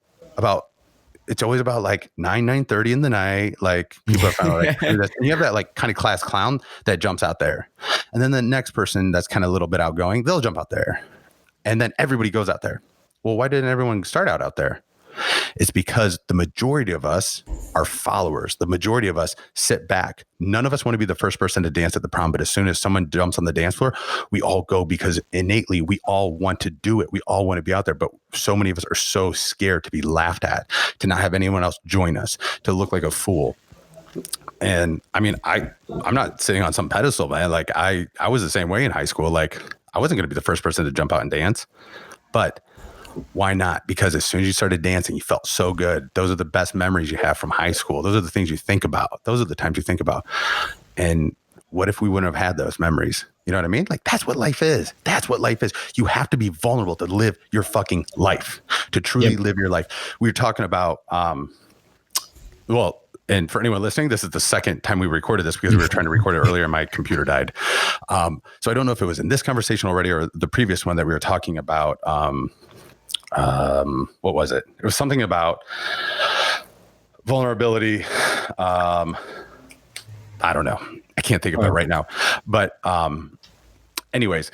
it's always about like 9:30 in the night. Like people are kind of like, and you have that like kind of class clown that jumps out there. And then the next person that's kind of a little bit outgoing, they'll jump out there. And then everybody goes out there. Well, why didn't everyone start out there? It's because the majority of us are followers. The majority of us sit back. None of us want to be the first person to dance at the prom, but as soon as someone jumps on the dance floor, we all go because innately we all want to do it. We all want to be out there, but so many of us are so scared to be laughed at, to not have anyone else join us, to look like a fool. And I mean, I'm not sitting on some pedestal, man. Like I was the same way in high school. Like I wasn't going to be the first person to jump out and dance, but why not? Because as soon as you started dancing, you felt so good. Those are the best memories you have from high school. Those are the things you think about. Those are the times you think about. And what if we wouldn't have had those memories? You know what I mean? Like that's what life is. That's what life is. You have to be vulnerable to live your fucking life, to truly live your life. We were talking about, and for anyone listening, this is the second time we recorded this because we were trying to record it earlier and my computer died. So I don't know if it was in this conversation already or the previous one that we were talking about. What was it? It was something about vulnerability. I don't know. I can't think of it right now. But anyways,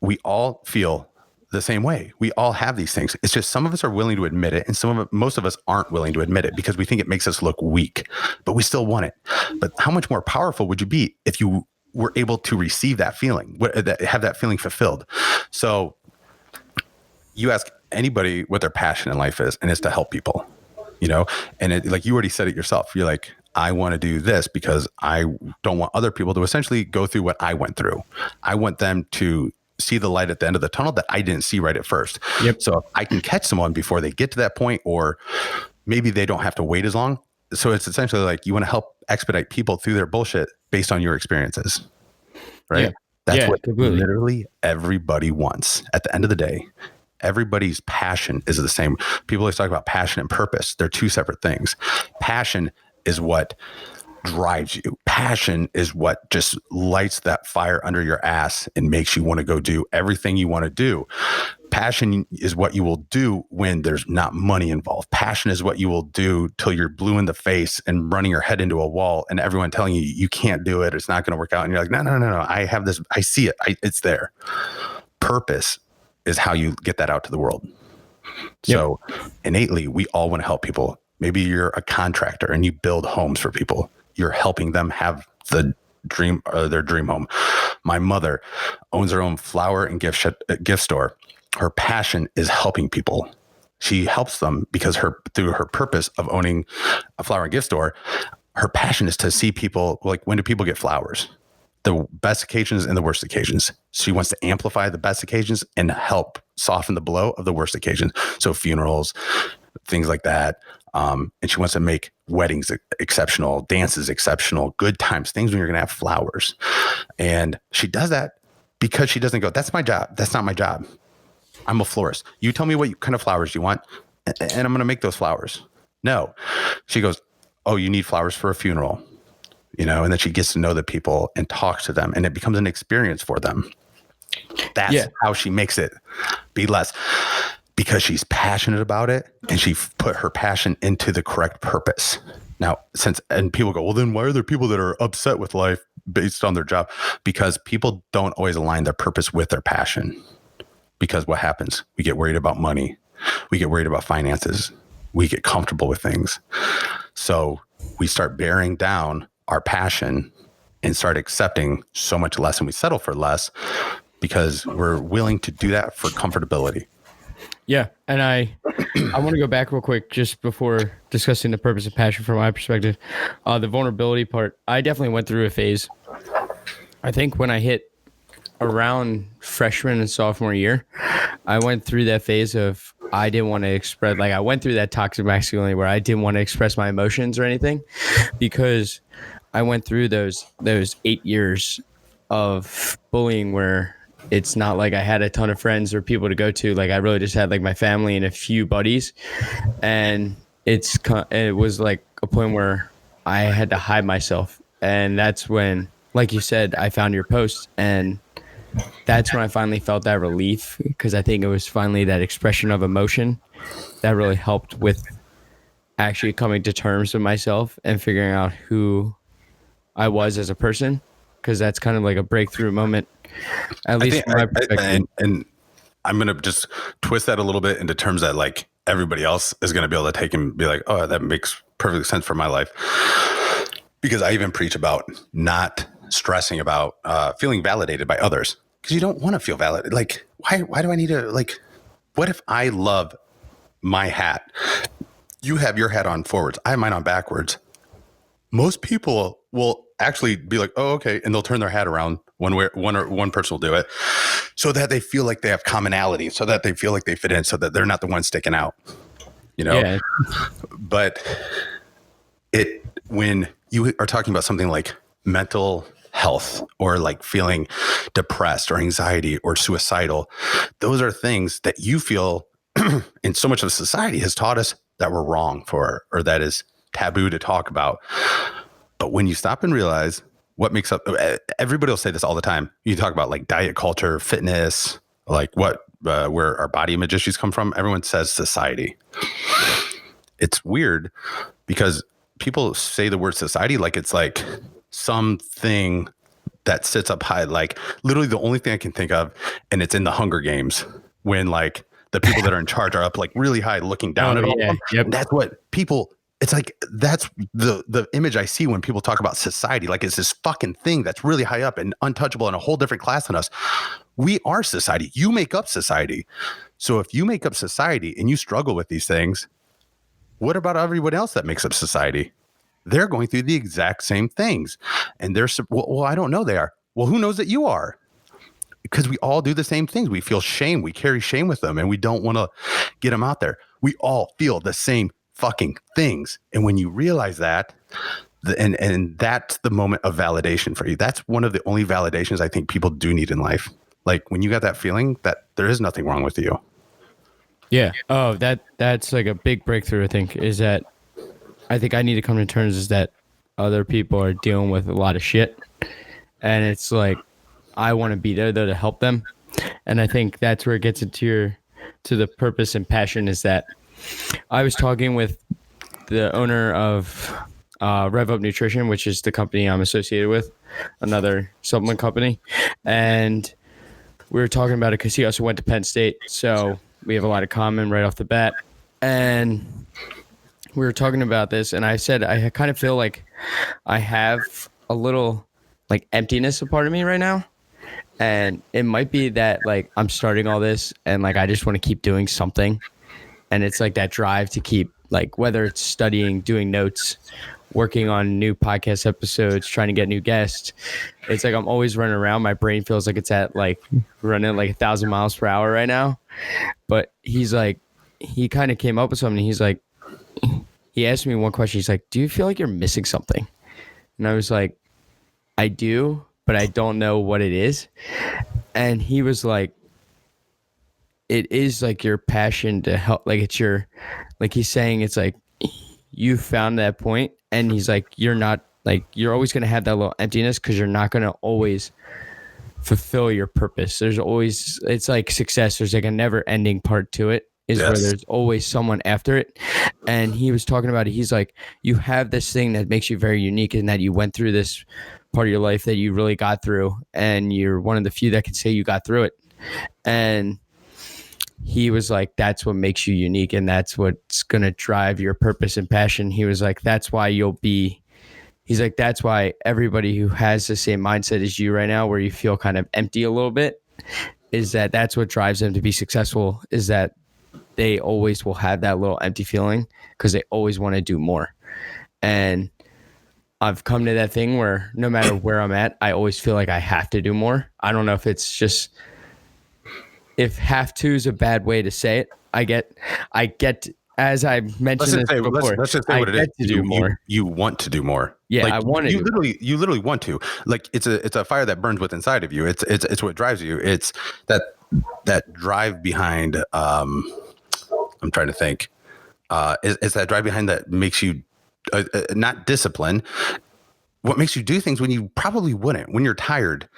we all feel the same way. We all have these things. It's just some of us are willing to admit it, and most of us aren't willing to admit it because we think it makes us look weak, but we still want it. But how much more powerful would you be if you were able to receive that feeling, have that feeling fulfilled? So you ask anybody what their passion in life is, and it's to help people, you know? And like you already said it yourself, you're like, I want to do this because I don't want other people to essentially go through what I went through. I want them to see the light at the end of the tunnel that I didn't see right at first. So if I can catch someone before they get to that point, or maybe they don't have to wait as long. So it's essentially like you want to help expedite people through their bullshit based on your experiences, right? That's what literally everybody wants at the end of the day. Everybody's passion is the same. People always talk about passion and purpose. They're two separate things. Passion is what drives you. Passion is what just lights that fire under your ass and makes you want to go do everything you want to do. Passion is what you will do when there's not money involved. Passion is what you will do till you're blue in the face and running your head into a wall and everyone telling you you can't do it. It's not going to work out. And you're like, no. I have this. I see it. It's there. Purpose is how you get that out to the world. So innately, we all want to help people. Maybe you're a contractor and you build homes for people. You're helping them have the dream or their dream home. My mother owns her own flower and gift store. Her passion is helping people. She helps them because through her purpose of owning a flower and gift store, her passion is to see people, like, when do people get flowers? The best occasions and the worst occasions. She wants to amplify the best occasions and help soften the blow of the worst occasions. So funerals, things like that. And she wants to make weddings exceptional, dances exceptional, good times, things when you're going to have flowers. And she does that because she doesn't go, that's my job. That's not my job. I'm a florist. You tell me what kind of flowers you want, and I'm going to make those flowers. No. She goes, oh, you need flowers for a funeral. You know, and then she gets to know the people and talks to them, and it becomes an experience for them. That's how she makes it be less, because she's passionate about it and she put her passion into the correct purpose. Now, and people go, well, then why are there people that are upset with life based on their job? Because people don't always align their purpose with their passion. Because what happens? We get worried about money. We get worried about finances. We get comfortable with things. So we start bearing down our passion and start accepting so much less, and we settle for less because we're willing to do that for comfortability. Yeah. And I want to go back real quick just before discussing the purpose and passion from my perspective. The vulnerability part, I definitely went through a phase. I think when I hit around freshman and sophomore year, I went through that phase of I didn't want to express, like I went through that toxic masculinity where I didn't want to express my emotions or anything, because I went through those 8 years of bullying where it's not like I had a ton of friends or people to go to. Like I really just had like my family and a few buddies, and it was like a point where I had to hide myself, and that's when, like you said, I found your post, and that's when I finally felt that relief, because I think it was finally that expression of emotion that really helped with actually coming to terms with myself and figuring out who I was as a person, because that's kind of like a breakthrough moment, at least from my perspective. And I'm going to just twist that a little bit into terms that like everybody else is going to be able to take and be like, oh, that makes perfect sense for my life. Because I even preach about not stressing about feeling validated by others, because you don't want to feel validated. Like, why do I need to, like, what if I love my hat? You have your hat on forwards. I have mine on backwards. Most people will actually be like, oh, okay. And they'll turn their hat around one person will do it so that they feel like they have commonality, so that they feel like they fit in, so that they're not the one sticking out, you know? Yeah. But when you are talking about something like mental health or like feeling depressed or anxiety or suicidal, those are things that you feel in so much of society has taught us that we're wrong for, or that is taboo to talk about. But when you stop and realize what makes up, everybody will say this all the time. You talk about like diet culture, fitness, like where our body image issues come from. Everyone says society. It's weird because people say the word society like it's like something that sits up high, like literally the only thing I can think of, and it's in the Hunger Games when like the people that are in charge are up like really high looking down at all of them. Yep. And that's what people, it's like, that's the image I see when people talk about society. Like it's this fucking thing that's really high up and untouchable in a whole different class than us. We are society. You make up society. So if you make up society and you struggle with these things, what about everyone else that makes up society? They're going through the exact same things. And they're, well, I don't know they are. Well, who knows that you are? Because we all do the same things. We feel shame. We carry shame with them, and we don't want to get them out there. We all feel the same fucking things. And when you realize that, and that's the moment of validation for you. That's one of the only validations I think people do need in life. Like when you got that feeling that there is nothing wrong with you. Yeah. Oh, that's like a big breakthrough, I think, is that I think I need to come to terms is that other people are dealing with a lot of shit. And it's like, I want to be there though to help them. And I think that's where it gets into to the purpose and passion, is that I was talking with the owner of Rev Up Nutrition, which is the company I'm associated with, another supplement company. And we were talking about it because he also went to Penn State. So we have a lot of common right off the bat. And we were talking about this, and I said, I kind of feel like I have a little like emptiness a part of me right now. And it might be that like I'm starting all this and like I just want to keep doing something. And it's like that drive to keep, like, whether it's studying, doing notes, working on new podcast episodes, trying to get new guests. It's like I'm always running around. My brain feels like it's at like running like 1,000 miles per hour right now. But he's like, he kind of came up with something. He's like, he asked me one question. He's like, do you feel like you're missing something? And I was like, I do, but I don't know what it is. And he was like, it is like your passion to help. Like it's your, like he's saying, it's like you found that point, and he's like, you're not like, you're always going to have that little emptiness because you're not going to always fulfill your purpose. There's always, it's like success. There's like a never ending part to it. Is yes. Where there's always someone after it. And he was talking about it. He's like, you have this thing that makes you very unique, in that you went through this part of your life that you really got through, and you're one of the few that can say you got through it. And he was like, that's what makes you unique, and that's what's going to drive your purpose and passion. He was like, that's why he's like, that's why everybody who has the same mindset as you right now, where you feel kind of empty a little bit, is that that's what drives them to be successful, is that they always will have that little empty feeling because they always want to do more. And I've come to that thing where no matter where I'm at, I always feel like I have to do more. I don't know if it's just, if have to is a bad way to say it. I get, as I mentioned this before, let's just say what it is. To do more. You want to do more. Yeah, like, I want to. You literally want to. Like it's a fire that burns within inside of you. It's what drives you. It's that drive behind. I'm trying to think. It's that drive behind that makes you not discipline. What makes you do things when you probably wouldn't, when you're tired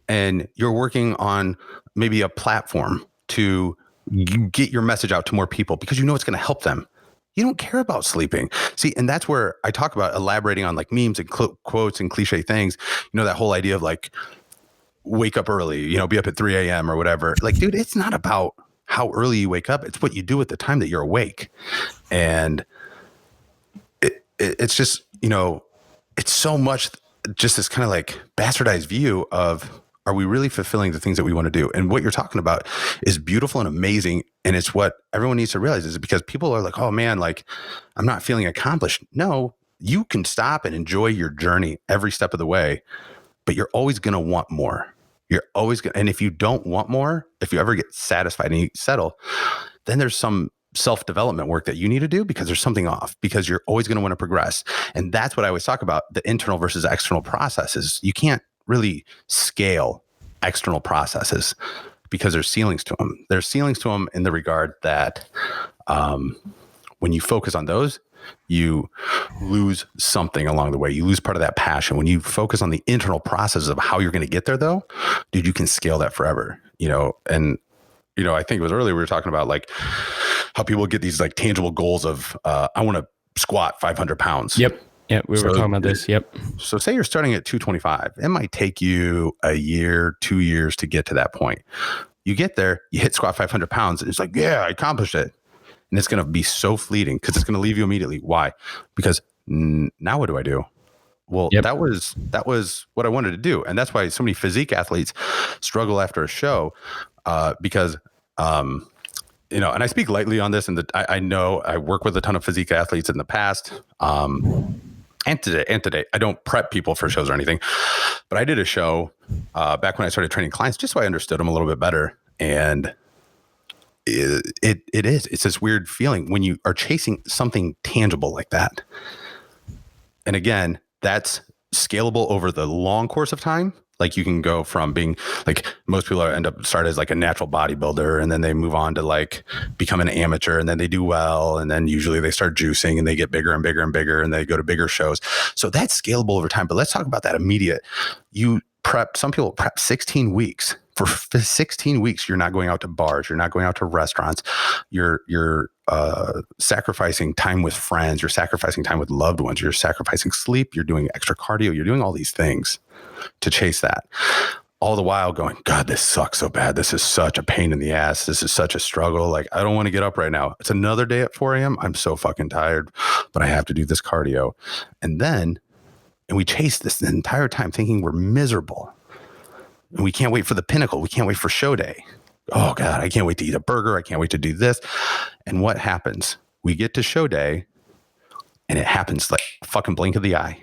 and you're working on maybe a platform to get your message out to more people because you know it's going to help them. You don't care about sleeping. See, and that's where I talk about elaborating on like memes and quotes and cliche things. You know, that whole idea of like wake up early, you know, be up at 3 a.m. or whatever. Like, dude, it's not about how early you wake up. It's what you do at the time that you're awake. And it's just, you know, it's so much just this kind of like bastardized view of, are we really fulfilling the things that we want to do? And what you're talking about is beautiful and amazing. And it's what everyone needs to realize, is because people are like, oh man, like I'm not feeling accomplished. No, you can stop and enjoy your journey every step of the way, but you're always going to want more. You're always going to, and if you don't want more, if you ever get satisfied and you settle, then there's some self-development work that you need to do because there's something off, because you're always going to want to progress. And that's what I always talk about, the internal versus external processes. You can't really scale external processes because there's ceilings to them. There's ceilings to them in the regard that when you focus on those, you lose something along the way. You lose part of that passion. When you focus on the internal process of how you're going to get there, though, dude, you can scale that forever, you know? And, you know, I think it was earlier we were talking about like how people get these like tangible goals of, I want to squat 500 pounds. Yep. Yeah, we were talking about this. Yep. So say you're starting at 225. It might take you a year, 2 years to get to that point. You get there, you hit squat 500 pounds, and it's like, yeah, I accomplished it. And it's going to be so fleeting because it's going to leave you immediately. Why? Because now what do I do? Well, that was what I wanted to do. And that's why so many physique athletes struggle after a show because, you know, and I speak lightly on this, and I know I work with a ton of physique athletes in the past. And today, I don't prep people for shows or anything, but I did a show back when I started training clients, just so I understood them a little bit better. And it's this weird feeling when you are chasing something tangible like that. And again, that's scalable over the long course of time. Like you can go from being like, most people end up start as like a natural bodybuilder, and then they move on to like become an amateur, and then they do well. And then usually they start juicing and they get bigger and bigger and bigger, and they go to bigger shows. So that's scalable over time. But let's talk about that immediate. Some people prep 16 weeks. For 16 weeks, you're not going out to bars. You're not going out to restaurants. You're sacrificing time with friends. You're sacrificing time with loved ones. You're sacrificing sleep. You're doing extra cardio. You're doing all these things to chase that. All the while going, God, this sucks so bad. This is such a pain in the ass. This is such a struggle. Like, I don't want to get up right now. It's another day at 4 a.m. I'm so fucking tired, but I have to do this cardio. And we chase this the entire time thinking we're miserable. And we can't wait for the pinnacle. We can't wait for show day. Oh God, I can't wait to eat a burger. I can't wait to do this. And what happens? We get to show day and it happens like a fucking blink of the eye.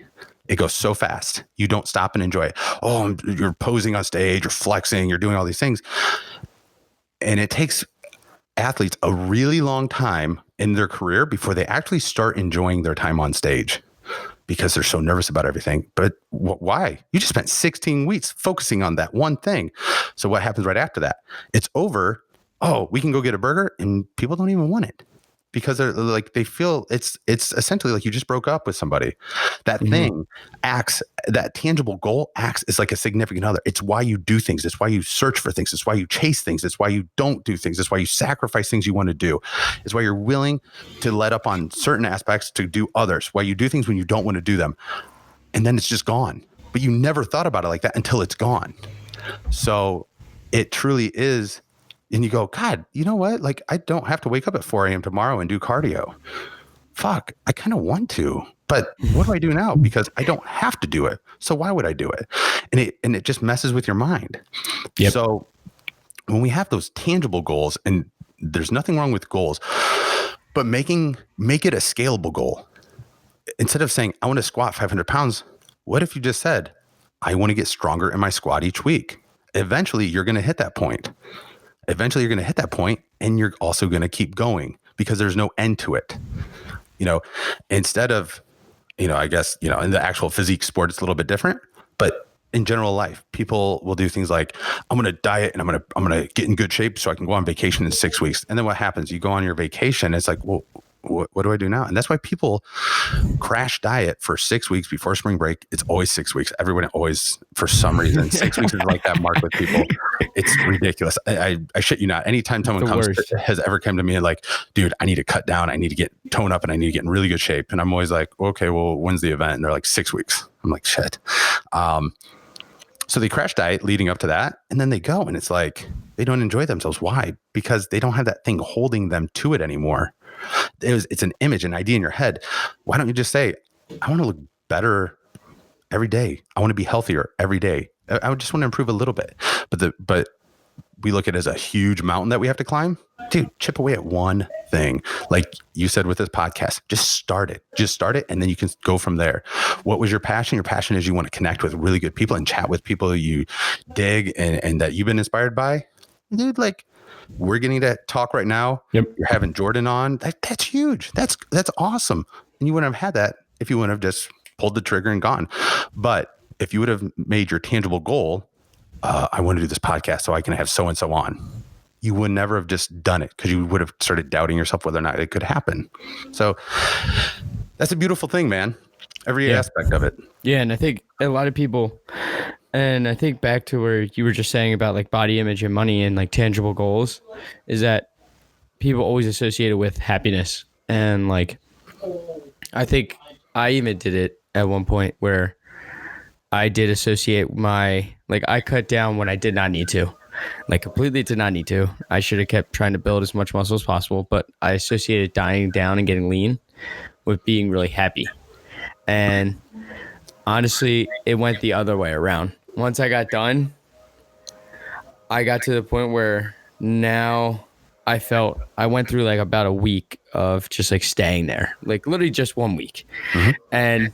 It goes so fast. You don't stop and enjoy it. Oh, you're posing on stage, you're flexing, you're doing all these things. And it takes athletes a really long time in their career before they actually start enjoying their time on stage, because they're so nervous about everything. But why? You just spent 16 weeks focusing on that one thing. So what happens right after that? It's over. Oh, we can go get a burger, and people don't even want it because they're like, they feel it's essentially like you just broke up with somebody. That thing acts, that tangible goal acts as like a significant other. It's why you do things. It's why you search for things. It's why you chase things. It's why you don't do things. It's why you sacrifice things you want to do. It's why you're willing to let up on certain aspects to do others. Why you do things when you don't want to do them. And then it's just gone. But you never thought about it like that until it's gone. So it truly is. And you go, God, you know what? Like, I don't have to wake up at 4 a.m. tomorrow and do cardio. Fuck, I kind of want to, but what do I do now? Because I don't have to do it. So why would I do it? And it just messes with your mind. Yep. So when we have those tangible goals, and there's nothing wrong with goals, but make it a scalable goal. Instead of saying, I want to squat 500 pounds, what if you just said, I want to get stronger in my squat each week? Eventually, you're going to hit that point. And you're also going to keep going because there's no end to it. Instead of, I guess, in the actual physique sport, it's a little bit different, but in general life, people will do things like, I'm going to diet and I'm going to get in good shape so I can go on vacation in 6 weeks. And then what happens? You go on your vacation. It's like, well, what do I do now? And that's why people crash diet for 6 weeks before spring break. It's always 6 weeks. Everyone always, for some reason, 6 weeks is like that mark with people. It's ridiculous. I shit you not. Anytime someone has ever come to me and like, dude, I need to cut down. I need to get tone up and I need to get in really good shape. And I'm always like, okay, well, when's the event? And they're like 6 weeks. I'm like, shit. So they crash diet leading up to that. And then they go and it's like, they don't enjoy themselves. Why? Because they don't have that thing holding them to it anymore. It's an image, an idea in your head. Why don't you just say, I want to look better every day. I want to be healthier every day. I just want to improve a little bit. But we look at it as a huge mountain that we have to climb. Dude, chip away at one thing. Like you said with this podcast, just start it. And then you can go from there. What was your passion? Your passion is you want to connect with really good people and chat with people you dig and that you've been inspired by. Dude, like, we're getting to talk right now. Yep. You're having Jordan on. That's huge. That's awesome. And you wouldn't have had that if you wouldn't have just pulled the trigger and gone. But if you would have made your tangible goal, I want to do this podcast so I can have so-and-so on, you would never have just done it because you would have started doubting yourself whether or not it could happen. So that's a beautiful thing, man. Every aspect of it. Yeah. And I think a lot of people, and I think back to where you were just saying about like body image and money and like tangible goals, is that people always associate it with happiness. And like, I think I even did it at one point where I did associate I cut down when I did not need to, like completely did not need to. I should have kept trying to build as much muscle as possible, but I associated dying down and getting lean with being really happy. And honestly, it went the other way around. Once I got done, I got to the point where now I went through like about a week of just like staying there, like literally just 1 week. Mm-hmm.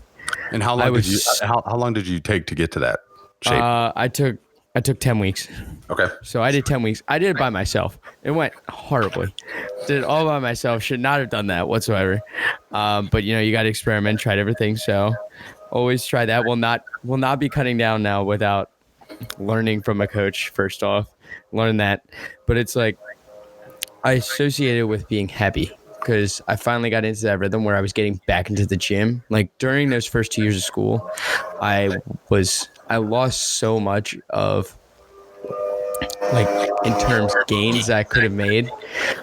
And how long did you take to get to that shape? I took 10 weeks. Okay. So I did 10 weeks. I did it by myself. It went horribly. Did it all by myself. Should not have done that whatsoever. But you got to experiment, tried everything. So always try that. Will not be cutting down now without learning from a coach. First off, learn that. But it's like I associate it with being happy because I finally got into that rhythm where I was getting back into the gym. Like during those first 2 years of school, I lost so much of like in terms gains that I could have made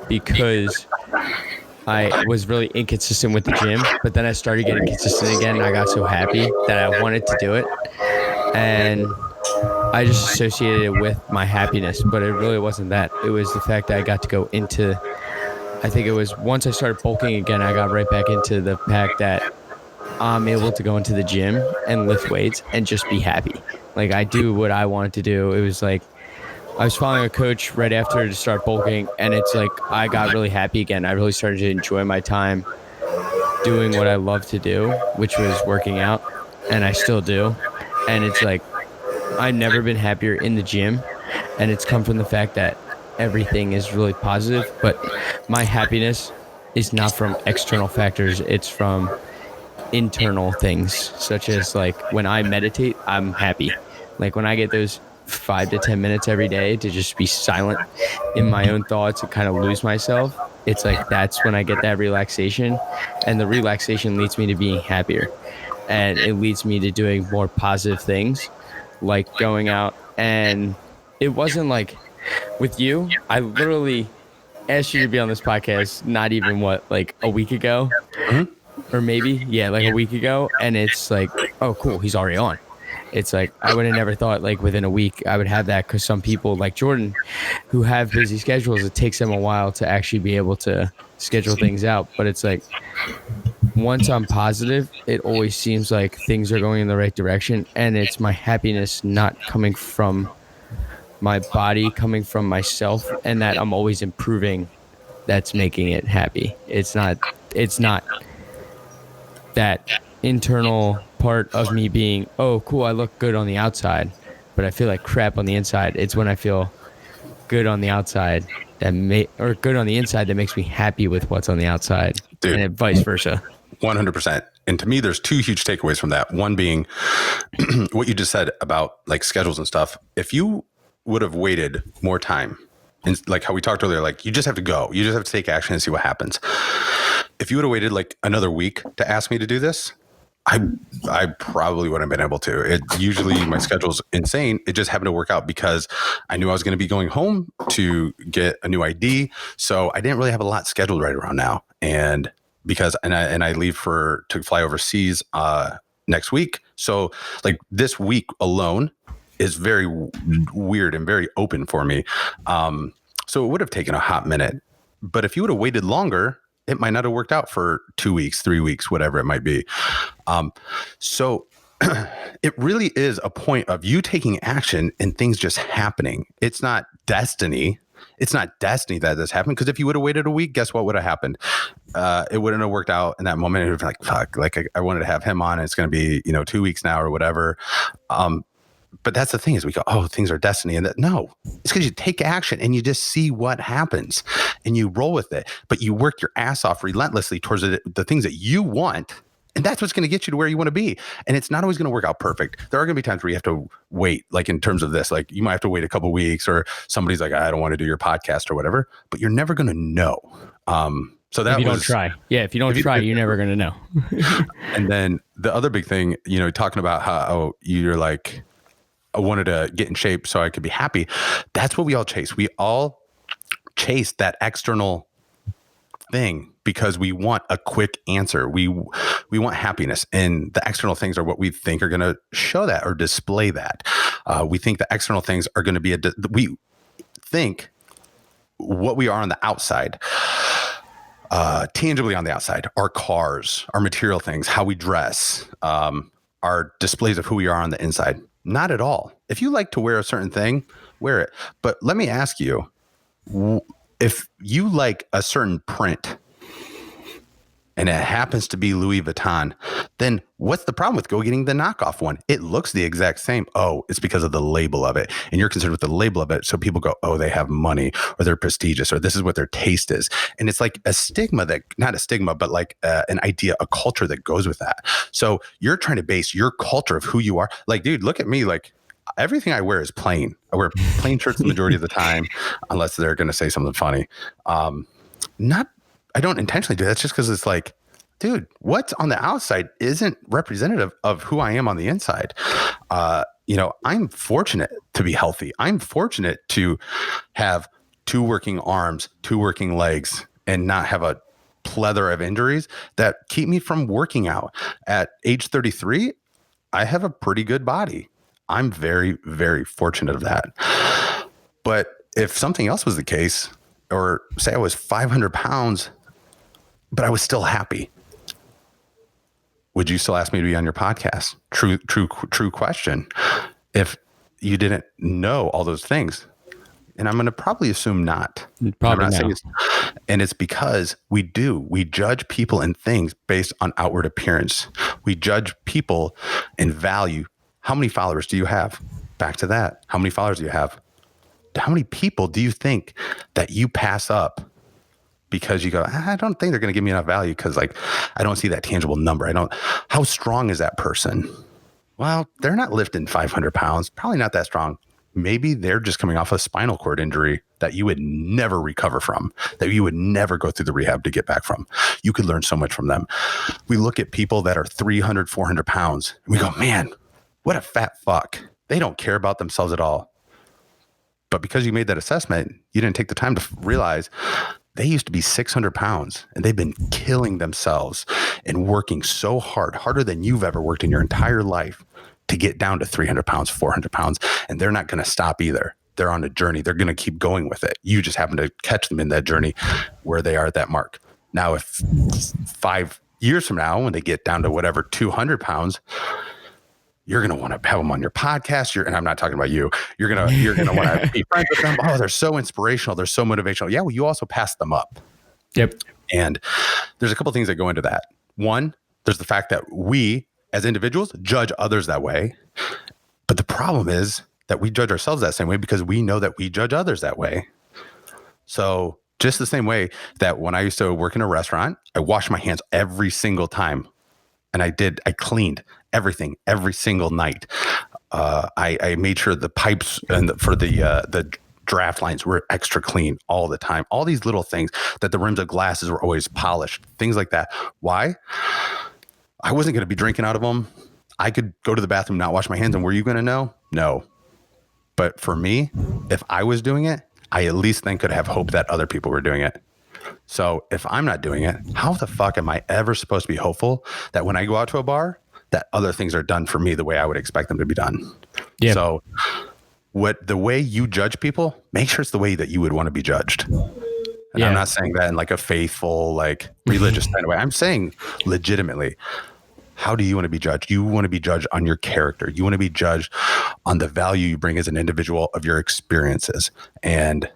because I was really inconsistent with the gym, but then I started getting consistent again and I got so happy that I wanted to do it. And I just associated it with my happiness, but it really wasn't that. It was the fact that I got to go into, I think it was once I started bulking again, I got right back into the fact that I'm able to go into the gym and lift weights and just be happy. Like I do what I wanted to do. It was like, I was following a coach right after to start bulking, and it's like I got really happy again. I really started to enjoy my time doing what I love to do, which was working out, and I still do. And it's like I've never been happier in the gym, and it's come from the fact that everything is really positive, but my happiness is not from external factors. It's from internal things, such as like when I meditate, I'm happy. Like when I get those 5 to 10 minutes every day to just be silent in my own thoughts and kind of lose myself, it's like that's when I get that relaxation, and the relaxation leads me to being happier, and it leads me to doing more positive things like going out. And it wasn't like with you, I literally asked you to be on this podcast not even like a week ago, or maybe like a week ago, and it's like, oh cool, he's already on. It's like I would have never thought like within a week I would have that, because some people like Jordan who have busy schedules, it takes them a while to actually be able to schedule things out. But it's like once I'm positive, it always seems like things are going in the right direction, and it's my happiness not coming from my body, coming from myself, and that I'm always improving that's making it happy. It's not that internal part of me being, oh, cool, I look good on the outside, but I feel like crap on the inside. It's when I feel good on the outside or good on the inside that makes me happy with what's on the outside, Dude, and vice versa. 100%. And to me, there's two huge takeaways from that. One being what you just said about like schedules and stuff. If you would have waited more time, and like how we talked earlier, like you just have to go, you just have to take action and see what happens. If you would have waited like another week to ask me to do this, I probably wouldn't have been able to. It usually my schedule's insane. It just happened to work out because I knew I was going to be going home to get a new ID, so I didn't really have a lot scheduled right around now. And because I leave to fly overseas next week, so like this week alone is very weird and very open for me. So it would have taken a hot minute, but if you would have waited longer, it might not have worked out for 2 weeks, 3 weeks, whatever it might be. So it really is a point of you taking action and things just happening. It's not destiny. It's not destiny that this happened, because if you would have waited a week, guess what would have happened? It wouldn't have worked out in that moment. It would have been like, fuck, like I wanted to have him on. And it's going to be, 2 weeks now or whatever. But that's the thing is we go, oh, things are destiny. And no, it's because you take action and you just see what happens and you roll with it. But you work your ass off relentlessly towards the things that you want. And that's what's going to get you to where you want to be. And it's not always going to work out perfect. There are going to be times where you have to wait, like in terms of this, like you might have to wait a couple of weeks, or somebody's like, I don't want to do your podcast or whatever, but you're never going to know. So that if you don't try. Yeah. If you don't try, you're never going to know. And then the other big thing, talking about how you're like, I wanted to get in shape so I could be happy. That's what we all chase. We all chase that external thing because we want a quick answer. We want happiness, and the external things are what we think are going to show that or display that. We think the external things are going to be we think what we are on the outside, tangibly on the outside, our cars, our material things, how we dress, are displays of who we are on the inside. Not at all. If you like to wear a certain thing, wear it. But let me ask you, if you like a certain print and it happens to be Louis Vuitton, then what's the problem with getting the knockoff one? It looks the exact same. Oh, it's because of the label of it. And you're concerned with the label of it. So people go, oh, they have money, or they're prestigious, or this is what their taste is. And it's like a stigma not a stigma, but like an idea, a culture that goes with that. So you're trying to base your culture of who you are. Like, dude, look at me. Like, everything I wear is plain. I wear plain shirts the majority of the time, unless they're going to say something funny. I don't intentionally do that. That's just because it's like, dude, what's on the outside isn't representative of who I am on the inside. I'm fortunate to be healthy. I'm fortunate to have 2 working arms, 2 working legs, and not have a plethora of injuries that keep me from working out. At age 33, I have a pretty good body. I'm very, very fortunate of that. But if something else was the case, or say I was 500 pounds, but I was still happy, would you still ask me to be on your podcast? True question. If you didn't know all those things, and I'm going to probably assume not. Probably not. And it's because we judge people and things based on outward appearance. We judge people and value. How many followers do you have? Back to that. How many followers do you have? How many people do you think that you pass up because you go, I don't think they're going to give me enough value because like I don't see that tangible number. How strong is that person? Well, they're not lifting 500 pounds, probably not that strong. Maybe they're just coming off a spinal cord injury that you would never recover from, that you would never go through the rehab to get back from. You could learn so much from them. We look at people that are 300, 400 pounds and we go, man, what a fat fuck. They don't care about themselves at all. But because you made that assessment, you didn't take the time to realize they used to be 600 pounds and they've been killing themselves and working so hard, harder than you've ever worked in your entire life to get down to 300 pounds, 400 pounds. And they're not going to stop either. They're on a journey. They're going to keep going with it. You just happen to catch them in that journey where they are at that mark. Now, if 5 years from now, when they get down to whatever, 200 pounds, you're going to want to have them on your podcast. And I'm not talking about you. You're going to want to be friends with them. Oh, they're so inspirational. They're so motivational. Yeah. Well, you also pass them up. Yep. And there's a couple things that go into that. One, there's the fact that we as individuals judge others that way. But the problem is that we judge ourselves that same way because we know that we judge others that way. So just the same way that when I used to work in a restaurant, I washed my hands every single time. And I cleaned everything every single night. I made sure the pipes and for the draft lines were extra clean all the time. All these little things, that the rims of glasses were always polished, things like that. Why? I wasn't going to be drinking out of them. I could go to the bathroom, not wash my hands, and were you going to know? No. But for me, if I was doing it, I at least then could have hope that other people were doing it. So if I'm not doing it, how the fuck am I ever supposed to be hopeful that when I go out to a bar, that other things are done for me the way I would expect them to be done? Yeah. So the way you judge people, make sure it's the way that you would want to be judged. And I'm not saying that in like a faithful, like religious kind of way. I'm saying legitimately, how do you want to be judged? You want to be judged on your character. You want to be judged on the value you bring as an individual of your experiences, and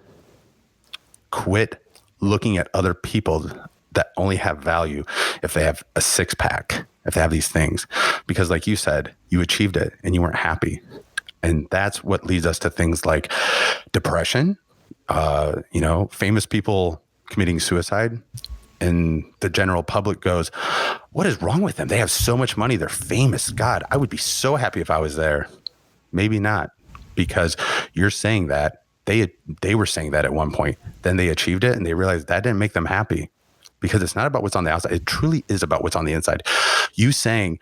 quit looking at other people that only have value if they have a six pack, if they have these things, because like you said, you achieved it and you weren't happy. And that's what leads us to things like depression, famous people committing suicide. And the general public goes, what is wrong with them? They have so much money. They're famous. God, I would be so happy if I was there. Maybe not, because you're saying that they were saying that at one point. Then they achieved it and they realized that didn't make them happy, because it's not about what's on the outside. It truly is about what's on the inside. You saying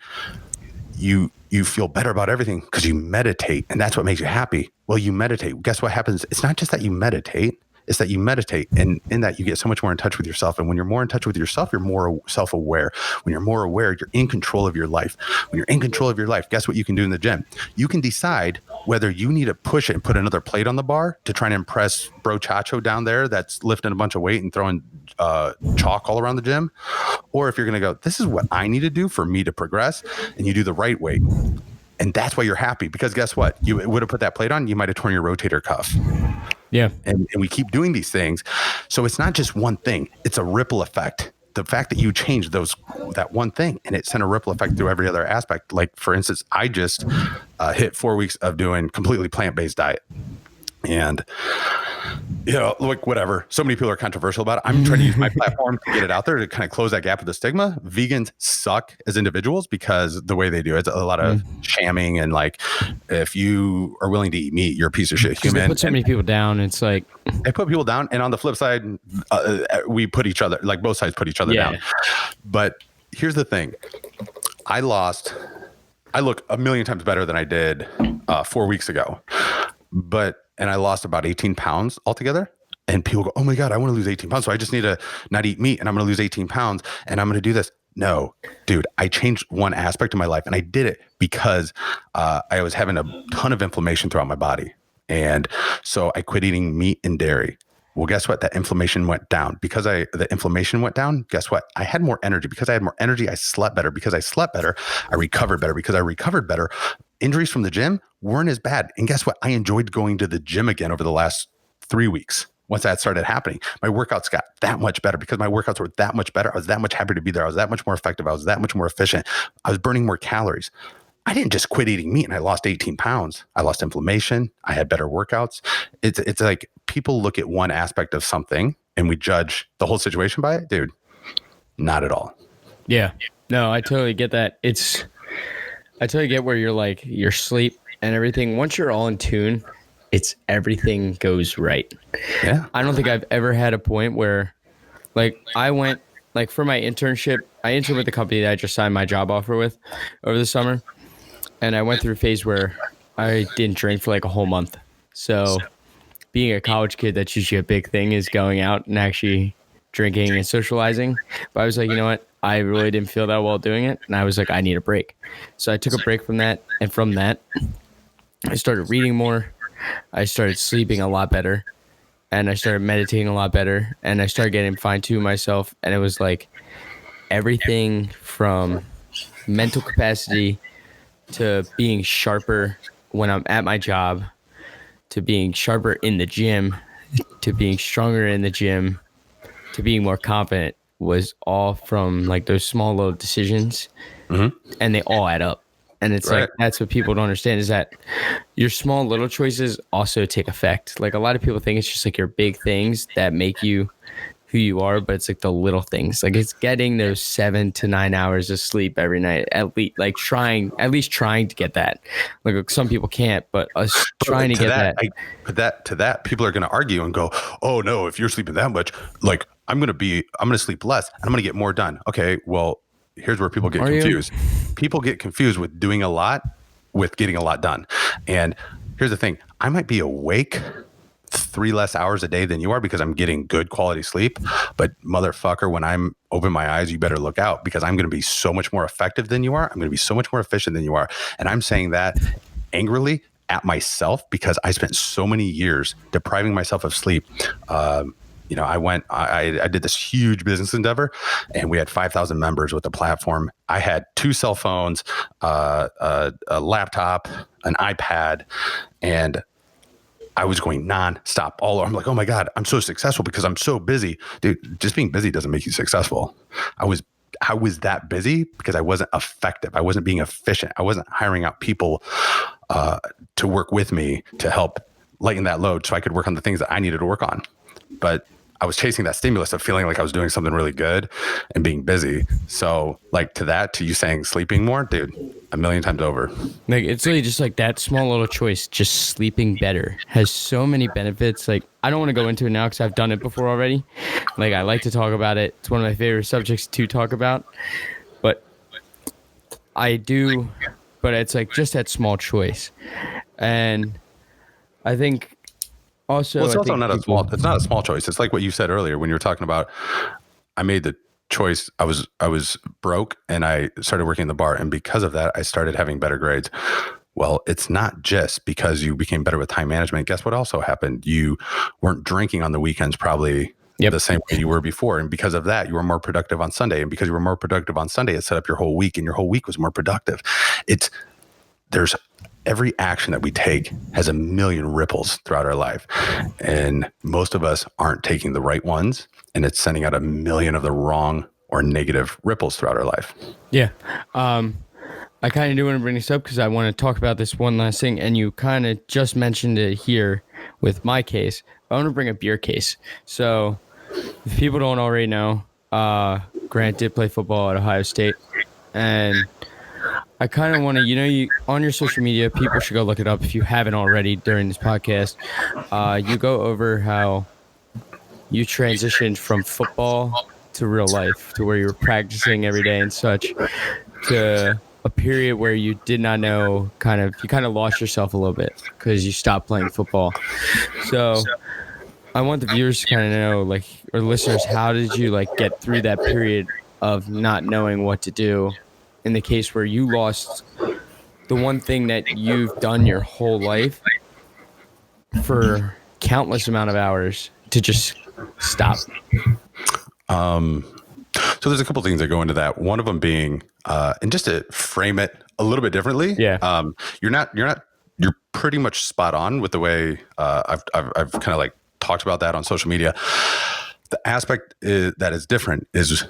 you feel better about everything because you meditate and that's what makes you happy. Well, you meditate. Guess what happens? It's not just that you meditate. It's that you meditate, and in that you get so much more in touch with yourself. And when you're more in touch with yourself, you're more self-aware. When you're more aware, you're in control of your life. When you're in control of your life, guess what you can do in the gym? You can decide whether you need to push it and put another plate on the bar to try and impress Bro Chacho down there that's lifting a bunch of weight and throwing chalk all around the gym. Or if you're going to go, this is what I need to do for me to progress, and you do the right weight. And that's why you're happy, because guess what? You would have put that plate on, you might have torn your rotator cuff. Yeah. And we keep doing these things. So it's not just one thing. It's a ripple effect. The fact that you changed that one thing and it sent a ripple effect through every other aspect. Like, for instance, I just hit 4 weeks of doing completely plant-based diet. And, like whatever. So many people are controversial about it. I'm trying to use my platform to get it out there to kind of close that gap of the stigma. Vegans suck as individuals because the way they do it, it's a lot of shamming. And like, if you are willing to eat meat, you're a piece of shit human. They put so many people down. It's like, they put people down. And on the flip side, we put each other, like both sides put each other down. But here's the thing. I look a million times better than I did 4 weeks ago. And I lost about 18 pounds altogether. And people go, oh my God, I want to lose 18 pounds. So I just need to not eat meat and I'm going to lose 18 pounds and I'm going to do this. No, dude, I changed one aspect of my life, and I did it because I was having a ton of inflammation throughout my body. And so I quit eating meat and dairy. Well, guess what? That inflammation went down. Because the inflammation went down, guess what? I had more energy. Because I had more energy, I slept better. Because I slept better, I recovered better. Because I recovered better, injuries from the gym weren't as bad. And guess what? I enjoyed going to the gym again over the last 3 weeks. Once that started happening, my workouts got that much better. Because my workouts were that much better, I was that much happier to be there. I was that much more effective. I was that much more efficient. I was burning more calories. I didn't just quit eating meat and I lost 18 pounds. I lost inflammation. I had better workouts. It's like people look at one aspect of something and we judge the whole situation by it. Dude, not at all. Yeah. No, I totally get that. I totally get where you're like, your sleep and everything. Once you're all in tune, everything goes right. Yeah. I don't think I've ever had a point where, like, I went, like, for my internship, I interned with the company that I just signed my job offer with over the summer. And I went through a phase where I didn't drink for like a whole month. So being a college kid, that's usually a big thing, is going out and actually drinking and socializing. But I was like, you know what? I really didn't feel that well doing it. And I was like, I need a break. So I took a break from that. And from that, I started reading more. I started sleeping a lot better. And I started meditating a lot better. And I started getting fine-tuned myself. And it was like everything from mental capacity to being sharper when I'm at my job, to being sharper in the gym, to being stronger in the gym, to being more confident was all from like those small little decisions, and they all add up. And it's Right. like, that's what people don't understand, is that your small little choices also take effect. Like, a lot of people think it's just like your big things that make you who you are, but it's like the little things. Like, it's getting those 7 to 9 hours of sleep every night, at least, like at least trying to get that. Like, some people can't, but us trying to get that. To that, people are going to argue and go, "Oh no, if you're sleeping that much, like I'm going to sleep less and I'm going to get more done." Okay, well, here's where people get confused. People get confused with doing a lot with getting a lot done. And here's the thing. I might be awake 3 less hours a day than you are because I'm getting good quality sleep. But motherfucker, when I'm open my eyes, you better look out, because I'm going to be so much more effective than you are. I'm going to be so much more efficient than you are. And I'm saying that angrily at myself, because I spent so many years depriving myself of sleep. I did this huge business endeavor, and we had 5,000 members with the platform. I had 2 cell phones, a laptop, an iPad, and I was going nonstop. I'm like, oh my God, I'm so successful because I'm so busy. Dude, just being busy doesn't make you successful. I was that busy because I wasn't effective. I wasn't being efficient. I wasn't hiring out people to work with me to help lighten that load so I could work on the things that I needed to work on. But I was chasing that stimulus of feeling like I was doing something really good and being busy. So like, to you saying sleeping more, dude, a million times over. Like, it's really just like that small little choice, just sleeping better, has so many benefits. Like, I don't want to go into it now because I've done it before already. Like, I like to talk about it. It's one of my favorite subjects to talk about. But it's like just that small choice. And I think also, well, it's not a small choice. It's like what you said earlier when you were talking about, I made the choice. I was broke and I started working in the bar. And because of that, I started having better grades. Well, it's not just because you became better with time management. Guess what also happened? You weren't drinking on the weekends, probably the same way you were before. And because of that, you were more productive on Sunday. And because you were more productive on Sunday, it set up your whole week, and your whole week was more productive. There's every action that we take has a million ripples throughout our life. And most of us aren't taking the right ones, and it's sending out a million of the wrong or negative ripples throughout our life. Yeah. I kind of do want to bring this up because I want to talk about this one last thing. And you kind of just mentioned it here with my case. I want to bring up your case. So if people don't already know, Grant did play football at Ohio State. And I kind of want to, you on your social media, people should go look it up if you haven't already during this podcast. You go over how you transitioned from football to real life, to where you were practicing every day and such, to a period where you did not know, you kind of lost yourself a little bit because you stopped playing football. So I want the viewers to kind of know, or listeners, how did you get through that period of not knowing what to do in the case where you lost the one thing that you've done your whole life for countless amount of hours to just stop? So there's a couple things that go into that. One of them being, and just to frame it a little bit differently. Yeah. You're pretty much spot on with the way I've kind of talked about that on social media. The aspect that is different is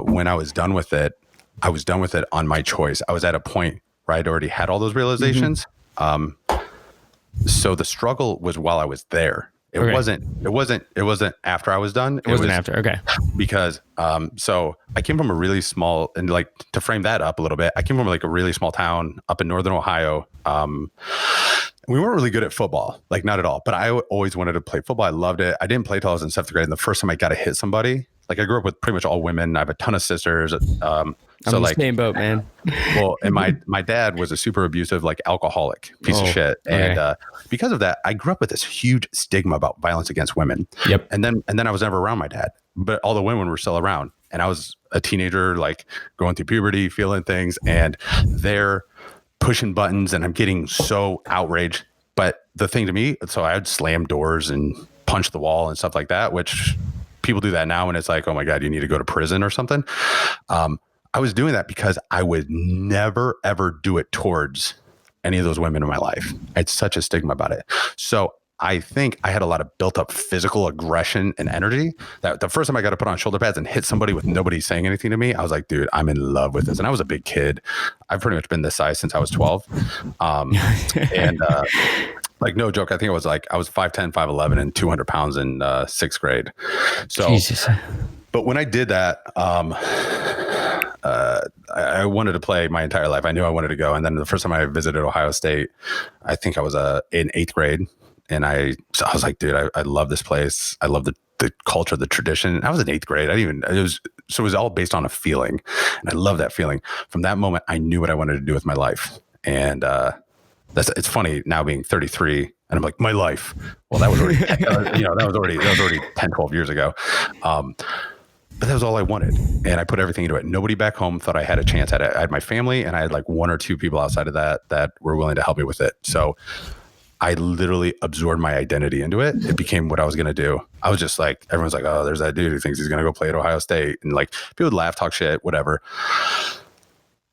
when I was done with it, I was done with it on my choice. I was at a point where I'd already had all those realizations. Mm-hmm. So the struggle was while I was there. It wasn't after I was done. It wasn't after. Okay. Because, so I came from a really small, and to frame that up a little bit, I came from a really small town up in Northern Ohio. We weren't really good at football, not at all, but I always wanted to play football. I loved it. I didn't play till I was in 7th grade. And the first time I got to hit somebody, I grew up with pretty much all women. I have a ton of sisters. I'm in the same boat, man. Well, and my dad was a super abusive, alcoholic piece of shit. Okay. And because of that, I grew up with this huge stigma about violence against women. Yep. And then I was never around my dad, but all the women were still around. And I was a teenager, going through puberty, feeling things, and they're pushing buttons, and I'm getting so outraged. But the thing to me, so I would slam doors and punch the wall and stuff like that, which people do that now, and it's oh my God, you need to go to prison or something. I was doing that because I would never, ever do it towards any of those women in my life. I had such a stigma about it. So I think I had a lot of built up physical aggression and energy that the first time I got to put on shoulder pads and hit somebody with nobody saying anything to me, I was like, dude, I'm in love with this. And I was a big kid. I've pretty much been this size since I was 12. And like, no joke. I think I was 5'10", 5'11", and 200 pounds in 6th grade. So, Jesus. But when I did that, I wanted to play my entire life. I knew I wanted to go. And then the first time I visited Ohio State, I think I was in 8th grade. And I was like, dude, I love this place. I love the culture, the tradition. I was in 8th grade. It was all based on a feeling. And I love that feeling. From that moment, I knew what I wanted to do with my life. And it's funny now being 33 and I'm like, my life. Well, that was already, that was already 10, 12 years ago. But that was all I wanted. And I put everything into it. Nobody back home thought I had a chance at it. I had my family and I had like 1 or 2 people outside of that were willing to help me with it. So I literally absorbed my identity into it. It became what I was going to do. I was just like, everyone's like, oh, there's that dude who thinks he's going to go play at Ohio State. And like people would laugh, talk shit, whatever.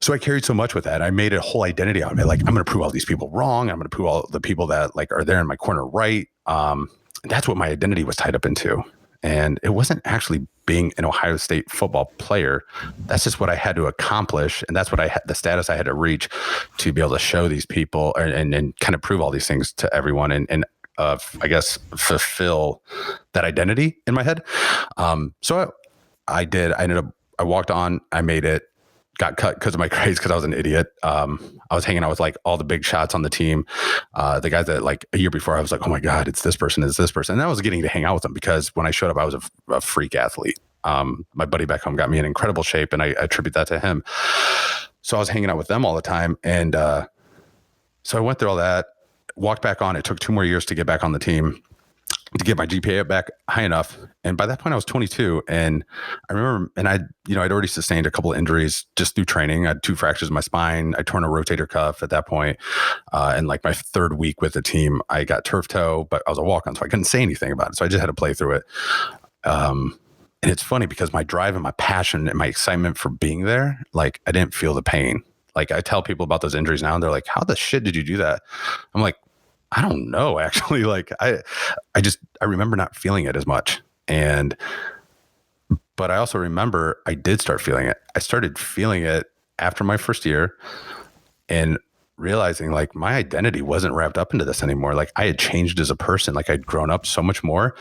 So I carried so much with that. I made a whole identity out of it. Like, I'm going to prove all these people wrong. I'm going to prove all the people that like are there in my corner right. That's what my identity was tied up into. And it wasn't actually being an Ohio State football player. That's just what I had to accomplish. And that's what the status I had to reach to be able to show these people and kind of prove all these things to everyone and I guess, fulfill that identity in my head. So I did. I walked on, I made it, got cut because of my grades because I was an idiot. I was hanging out with like all the big shots on the team. The guys that like a year before I was like, oh my God, it's this person. And I was getting to hang out with them because when I showed up, I was a freak athlete. My buddy back home got me in incredible shape and I attribute that to him. So I was hanging out with them all the time. And so I went through all that, walked back on. It took 2 more years to get back on the team, to get my GPA back high enough. And by that point I was 22 and I remember, and I'd already sustained a couple of injuries just through training. I had 2 fractures in my spine. I torn a rotator cuff at that point. And like my 3rd week with the team, I got turf toe, but I was a walk-on, so I couldn't say anything about it. So I just had to play through it. And it's funny because my drive and my passion and my excitement for being there, like I didn't feel the pain. Like I tell people about those injuries now and they're like, how the shit did you do that? I'm like, I don't know, actually. Like I remember not feeling it as much. But I also remember I did start feeling it. I started feeling it after my first year and realizing like my identity wasn't wrapped up into this anymore. Like I had changed as a person. Like I'd grown up so much more.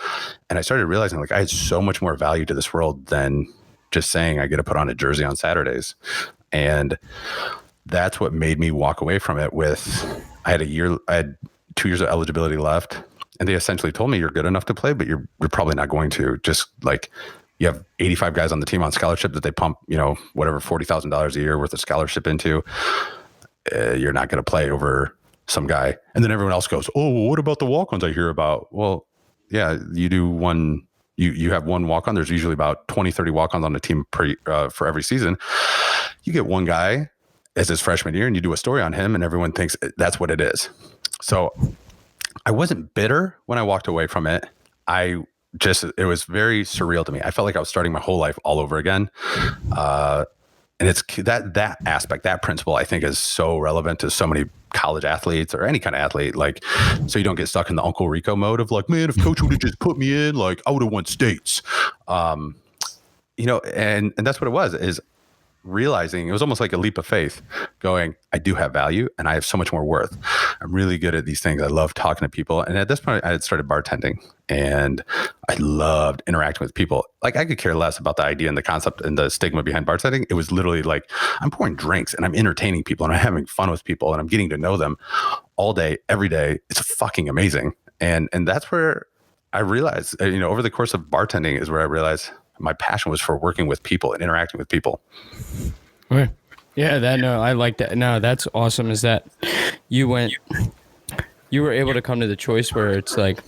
And I started realizing like I had so much more value to this world than just saying I get to put on a jersey on Saturdays. And that's what made me walk away from it I had 2 years of eligibility left. And they essentially told me you're good enough to play, but you're probably not going to. Just like you have 85 guys on the team on scholarship that they pump, whatever, $40,000 a year worth of scholarship into. You're not going to play over some guy. And then everyone else goes, oh, well, what about the walk-ons I hear about? Well, yeah, you do one. You have one walk-on. There's usually about 20, 30 walk-ons on the team for every season. You get one guy as his freshman year and you do a story on him and everyone thinks that's what it is. So I wasn't bitter when I walked away from it. It was very surreal to me. I felt like I was starting my whole life all over again. And it's that aspect, that principle, I think is so relevant to so many college athletes or any kind of athlete. Like, so you don't get stuck in the Uncle Rico mode of like, man, if coach would have just put me in, like I would have won states. And that's what it was, is realizing it was almost like a leap of faith going, I do have value and I have so much more worth. I'm really good at these things. I love talking to people. And at this point I had started bartending and I loved interacting with people. Like I could care less about the idea and the concept and the stigma behind bartending. It was literally like, I'm pouring drinks and I'm entertaining people and I'm having fun with people and I'm getting to know them all day, every day. It's fucking amazing. And that's where I realized, over the course of bartending is where I realized my passion was for working with people and interacting with people. Okay. Yeah, I like that. No, that's awesome. Is that you were able to come to the choice where it's like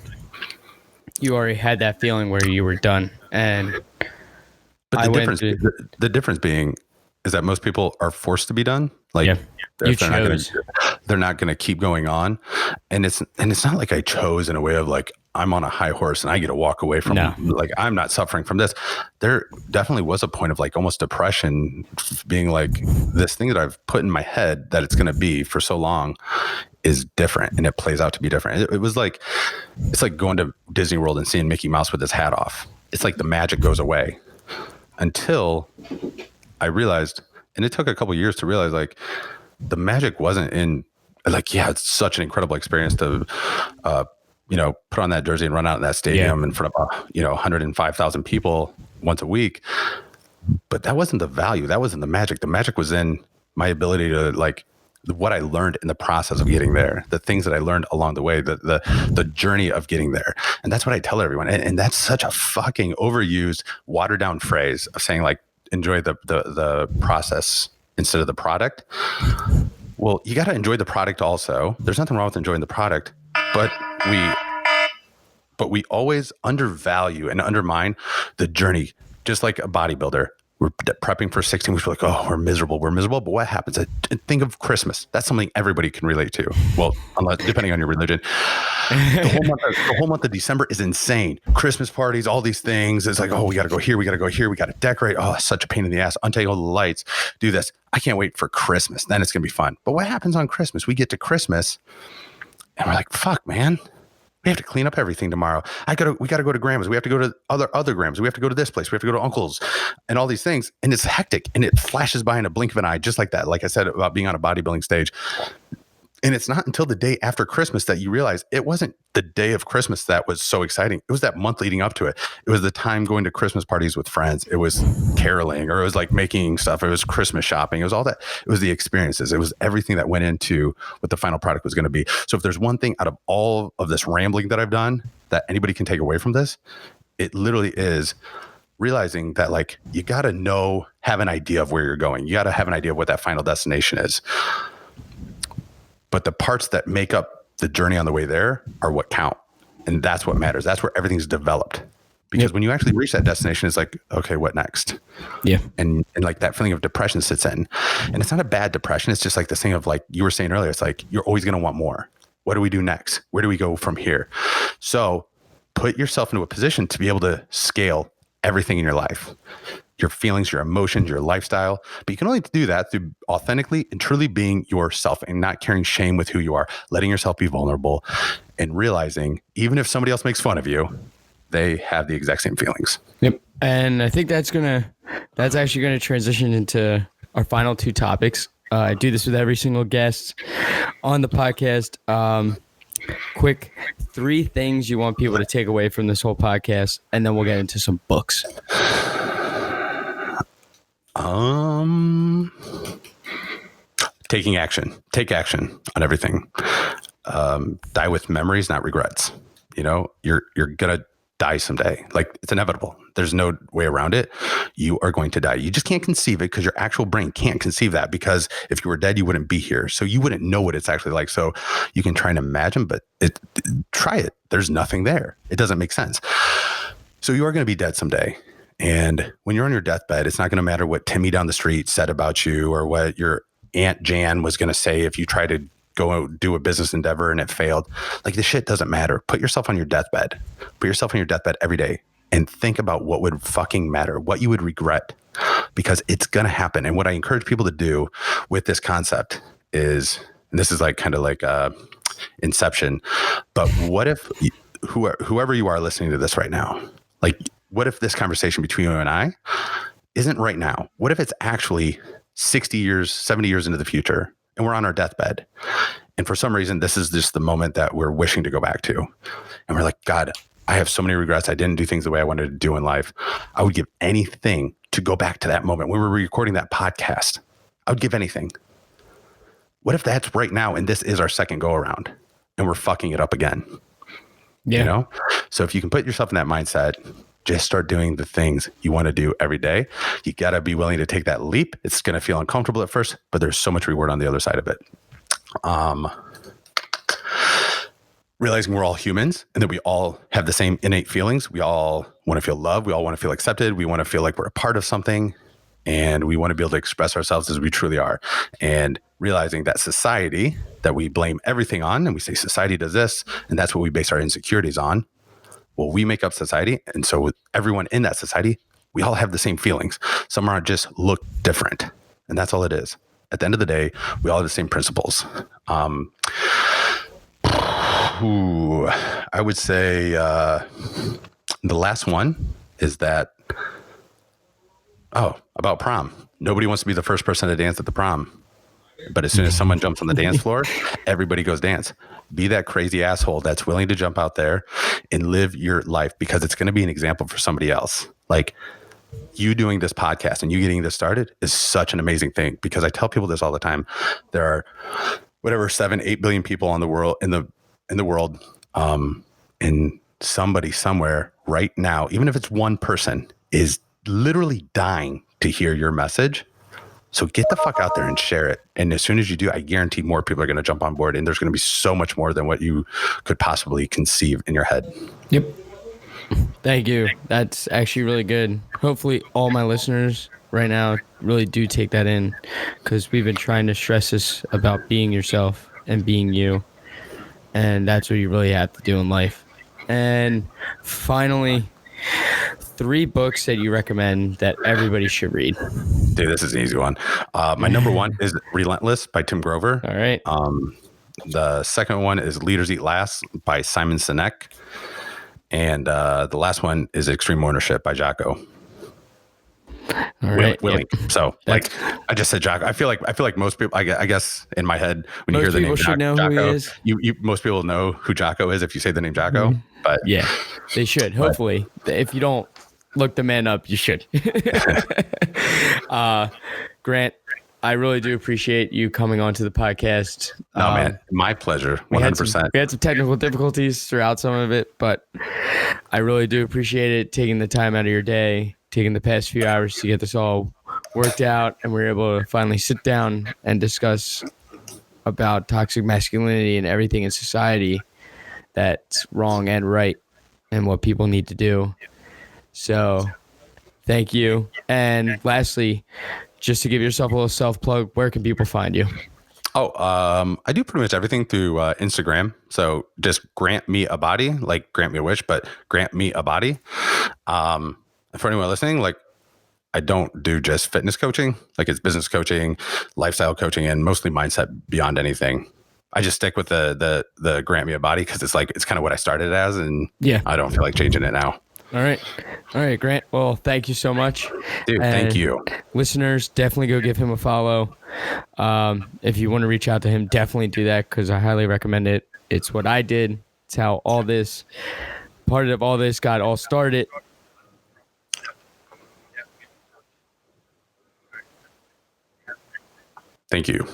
you already had that feeling where you were done. And but the difference being is that most people are forced to be done. Like they're not going to keep going on. And it's not like I chose in a way of like, I'm on a high horse and I get to walk away from like, I'm not suffering from this. There definitely was a point of like almost depression, being like this thing that I've put in my head that it's going to be for so long is different and it plays out to be different. It was like, It's like going to Disney World and seeing Mickey Mouse with his hat off. It's like the magic goes away until I realized, and it took a couple of years to realize, like, the magic wasn't in, like, yeah, it's such an incredible experience to, put on that jersey and run out in that stadium in front of, 105,000 people once a week. But that wasn't the value. That wasn't the magic. The magic was in my ability to, like, what I learned in the process of getting there, the things that I learned along the way, the journey of getting there. And that's what I tell everyone. And that's such a fucking overused, watered down phrase of saying, like, enjoy the process instead of the product. Well, you got to enjoy the product also. There's nothing wrong with enjoying the product, but we always undervalue and undermine the journey. Just like a bodybuilder, we're prepping for 16 weeks. We're like, oh, we're miserable. But what happens? Think of Christmas. That's something everybody can relate to. Well, unless, depending on your religion. The whole month of December is insane. Christmas parties, all these things. It's like, oh, we got to go here. We got to go here. We got to decorate. Oh, such a pain in the ass. Untangle all the lights. Do this. I can't wait for Christmas. Then it's going to be fun. But what happens on Christmas? We get to Christmas and we're like, fuck, man. We have to clean up everything tomorrow. We got to go to grandma's. We have to go to other grandmas. We have to go to this place. We have to go to uncle's and all these things. And it's hectic and it flashes by in a blink of an eye, just like that. Like I said about being on a bodybuilding stage. And it's not until the day after Christmas that you realize it wasn't the day of Christmas that was so exciting. It was that month leading up to it. It was the time going to Christmas parties with friends. It was caroling, or it was like making stuff. It was Christmas shopping. It was all that. It was the experiences. It was everything that went into what the final product was going to be. So if there's one thing out of all of this rambling that I've done that anybody can take away from this, it literally is realizing that, like, you got to have an idea of where you're going. You got to have an idea of what that final destination is. But the parts that make up the journey on the way there are what count. And that's what matters. That's where everything's developed. Because when you actually reach that destination, it's like, okay, what next? Yeah. And like that feeling of depression sits in. And it's not a bad depression. It's just like this thing of, like you were saying earlier, it's like, you're always going to want more. What do we do next? Where do we go from here? So put yourself into a position to be able to scale everything in your life. Your feelings, your emotions, your lifestyle. But you can only do that through authentically and truly being yourself and not carrying shame with who you are, letting yourself be vulnerable and realizing even if somebody else makes fun of you, they have the exact same feelings. Yep. And I think that's actually going to transition into our final two topics. I do this with every single guest on the podcast. Quick 3 things you want people to take away from this whole podcast, and then we'll get into some books. Taking action. Take action on everything. Die with memories, not regrets. You know, you're gonna die someday. Like, it's inevitable. There's no way around it. You are going to die. You just can't conceive it because your actual brain can't conceive that, because if you were dead, you wouldn't be here. So you wouldn't know what it's actually like. So you can try and imagine, but try it. There's nothing there. It doesn't make sense. So you are going to be dead someday. And when you're on your deathbed, it's not going to matter what Timmy down the street said about you or what your Aunt Jan was going to say if you try to go do a business endeavor and it failed. Like, the shit doesn't matter. Put yourself on your deathbed. Put yourself on your deathbed every day and think about what would fucking matter, what you would regret, because it's going to happen. And what I encourage people to do with this concept is, and this is like kind of like Inception, but what if whoever you are listening to this right now, like, what if this conversation between you and I isn't right now? What if it's actually 60 years, 70 years into the future and we're on our deathbed? And for some reason, this is just the moment that we're wishing to go back to. And we're like, God, I have so many regrets. I didn't do things the way I wanted to do in life. I would give anything to go back to that moment when we were recording that podcast. I would give anything. What if that's right now and this is our second go around and we're fucking it up again? Yeah. You know? So if you can put yourself in that mindset, just start doing the things you want to do every day. You got to be willing to take that leap. It's going to feel uncomfortable at first, but there's so much reward on the other side of it. Realizing we're all humans and that we all have the same innate feelings. We all want to feel loved. We all want to feel accepted. We want to feel like we're a part of something, and we want to be able to express ourselves as we truly are. And realizing that society that we blame everything on, and we say society does this, and that's what we base our insecurities on. Well, we make up society. And so with everyone in that society, we all have the same feelings. Some are just look different. And that's all it is. At the end of the day, we all have the same principles. Ooh, I would say the last one is that, about prom. Nobody wants to be the first person to dance at the prom. But as soon as someone jumps on the dance floor, everybody goes dance. Be that crazy asshole that's willing to jump out there and live your life, because it's going to be an example for somebody else. Like, you doing this podcast and you getting this started is such an amazing thing, because I tell people this all the time. There are whatever 7-8 billion people in the world, and somebody somewhere right now, even if it's one person, is literally dying to hear your message. So get the fuck out there and share it. And as soon as you do, I guarantee more people are going to jump on board, and there's going to be so much more than what you could possibly conceive in your head. Yep. Thank you. That's actually really good. Hopefully all my listeners right now really do take that in, because we've been trying to stress this about being yourself and being you. And that's what you really have to do in life. And finally, 3 books that you recommend that everybody should read. Dude, this is an easy one. My number one is Relentless by Tim Grover. All right. The second one is Leaders Eat Last by Simon Sinek. And the last one is Extreme Ownership by Jocko. All right. Willing. Yep. So, like, I just said Jocko. I feel like most people, I guess in my head, when you hear the name Jocko, most people know who Jocko is if you say the name Jocko. Mm-hmm. But yeah, they should. Hopefully, if you don't look the man up, you should. Grant, I really do appreciate you coming onto the podcast. No, man, my pleasure. 100%. We had some technical difficulties throughout some of it, but I really do appreciate it, taking the time out of your day, taking the past few hours to get this all worked out, and we're able to finally sit down and discuss about toxic masculinity and everything in society that's wrong and right, and what people need to do. So thank you. And lastly, just to give yourself a little self-plug, where can people find you? I do pretty much everything through Instagram. So just grant me a body, like grant me a wish, but grant me a body. For anyone listening, like, I don't do just fitness coaching. Like, it's business coaching, lifestyle coaching, and mostly mindset beyond anything. I just stick with the grant me a body, because it's kind of what I started as, and I don't feel like changing it now. All right, Grant. Well, thank you so much, dude. Thank you, listeners. Definitely go give him a follow. If you want to reach out to him, definitely do that, because I highly recommend it. It's what I did. It's how part of all this got all started. Thank you.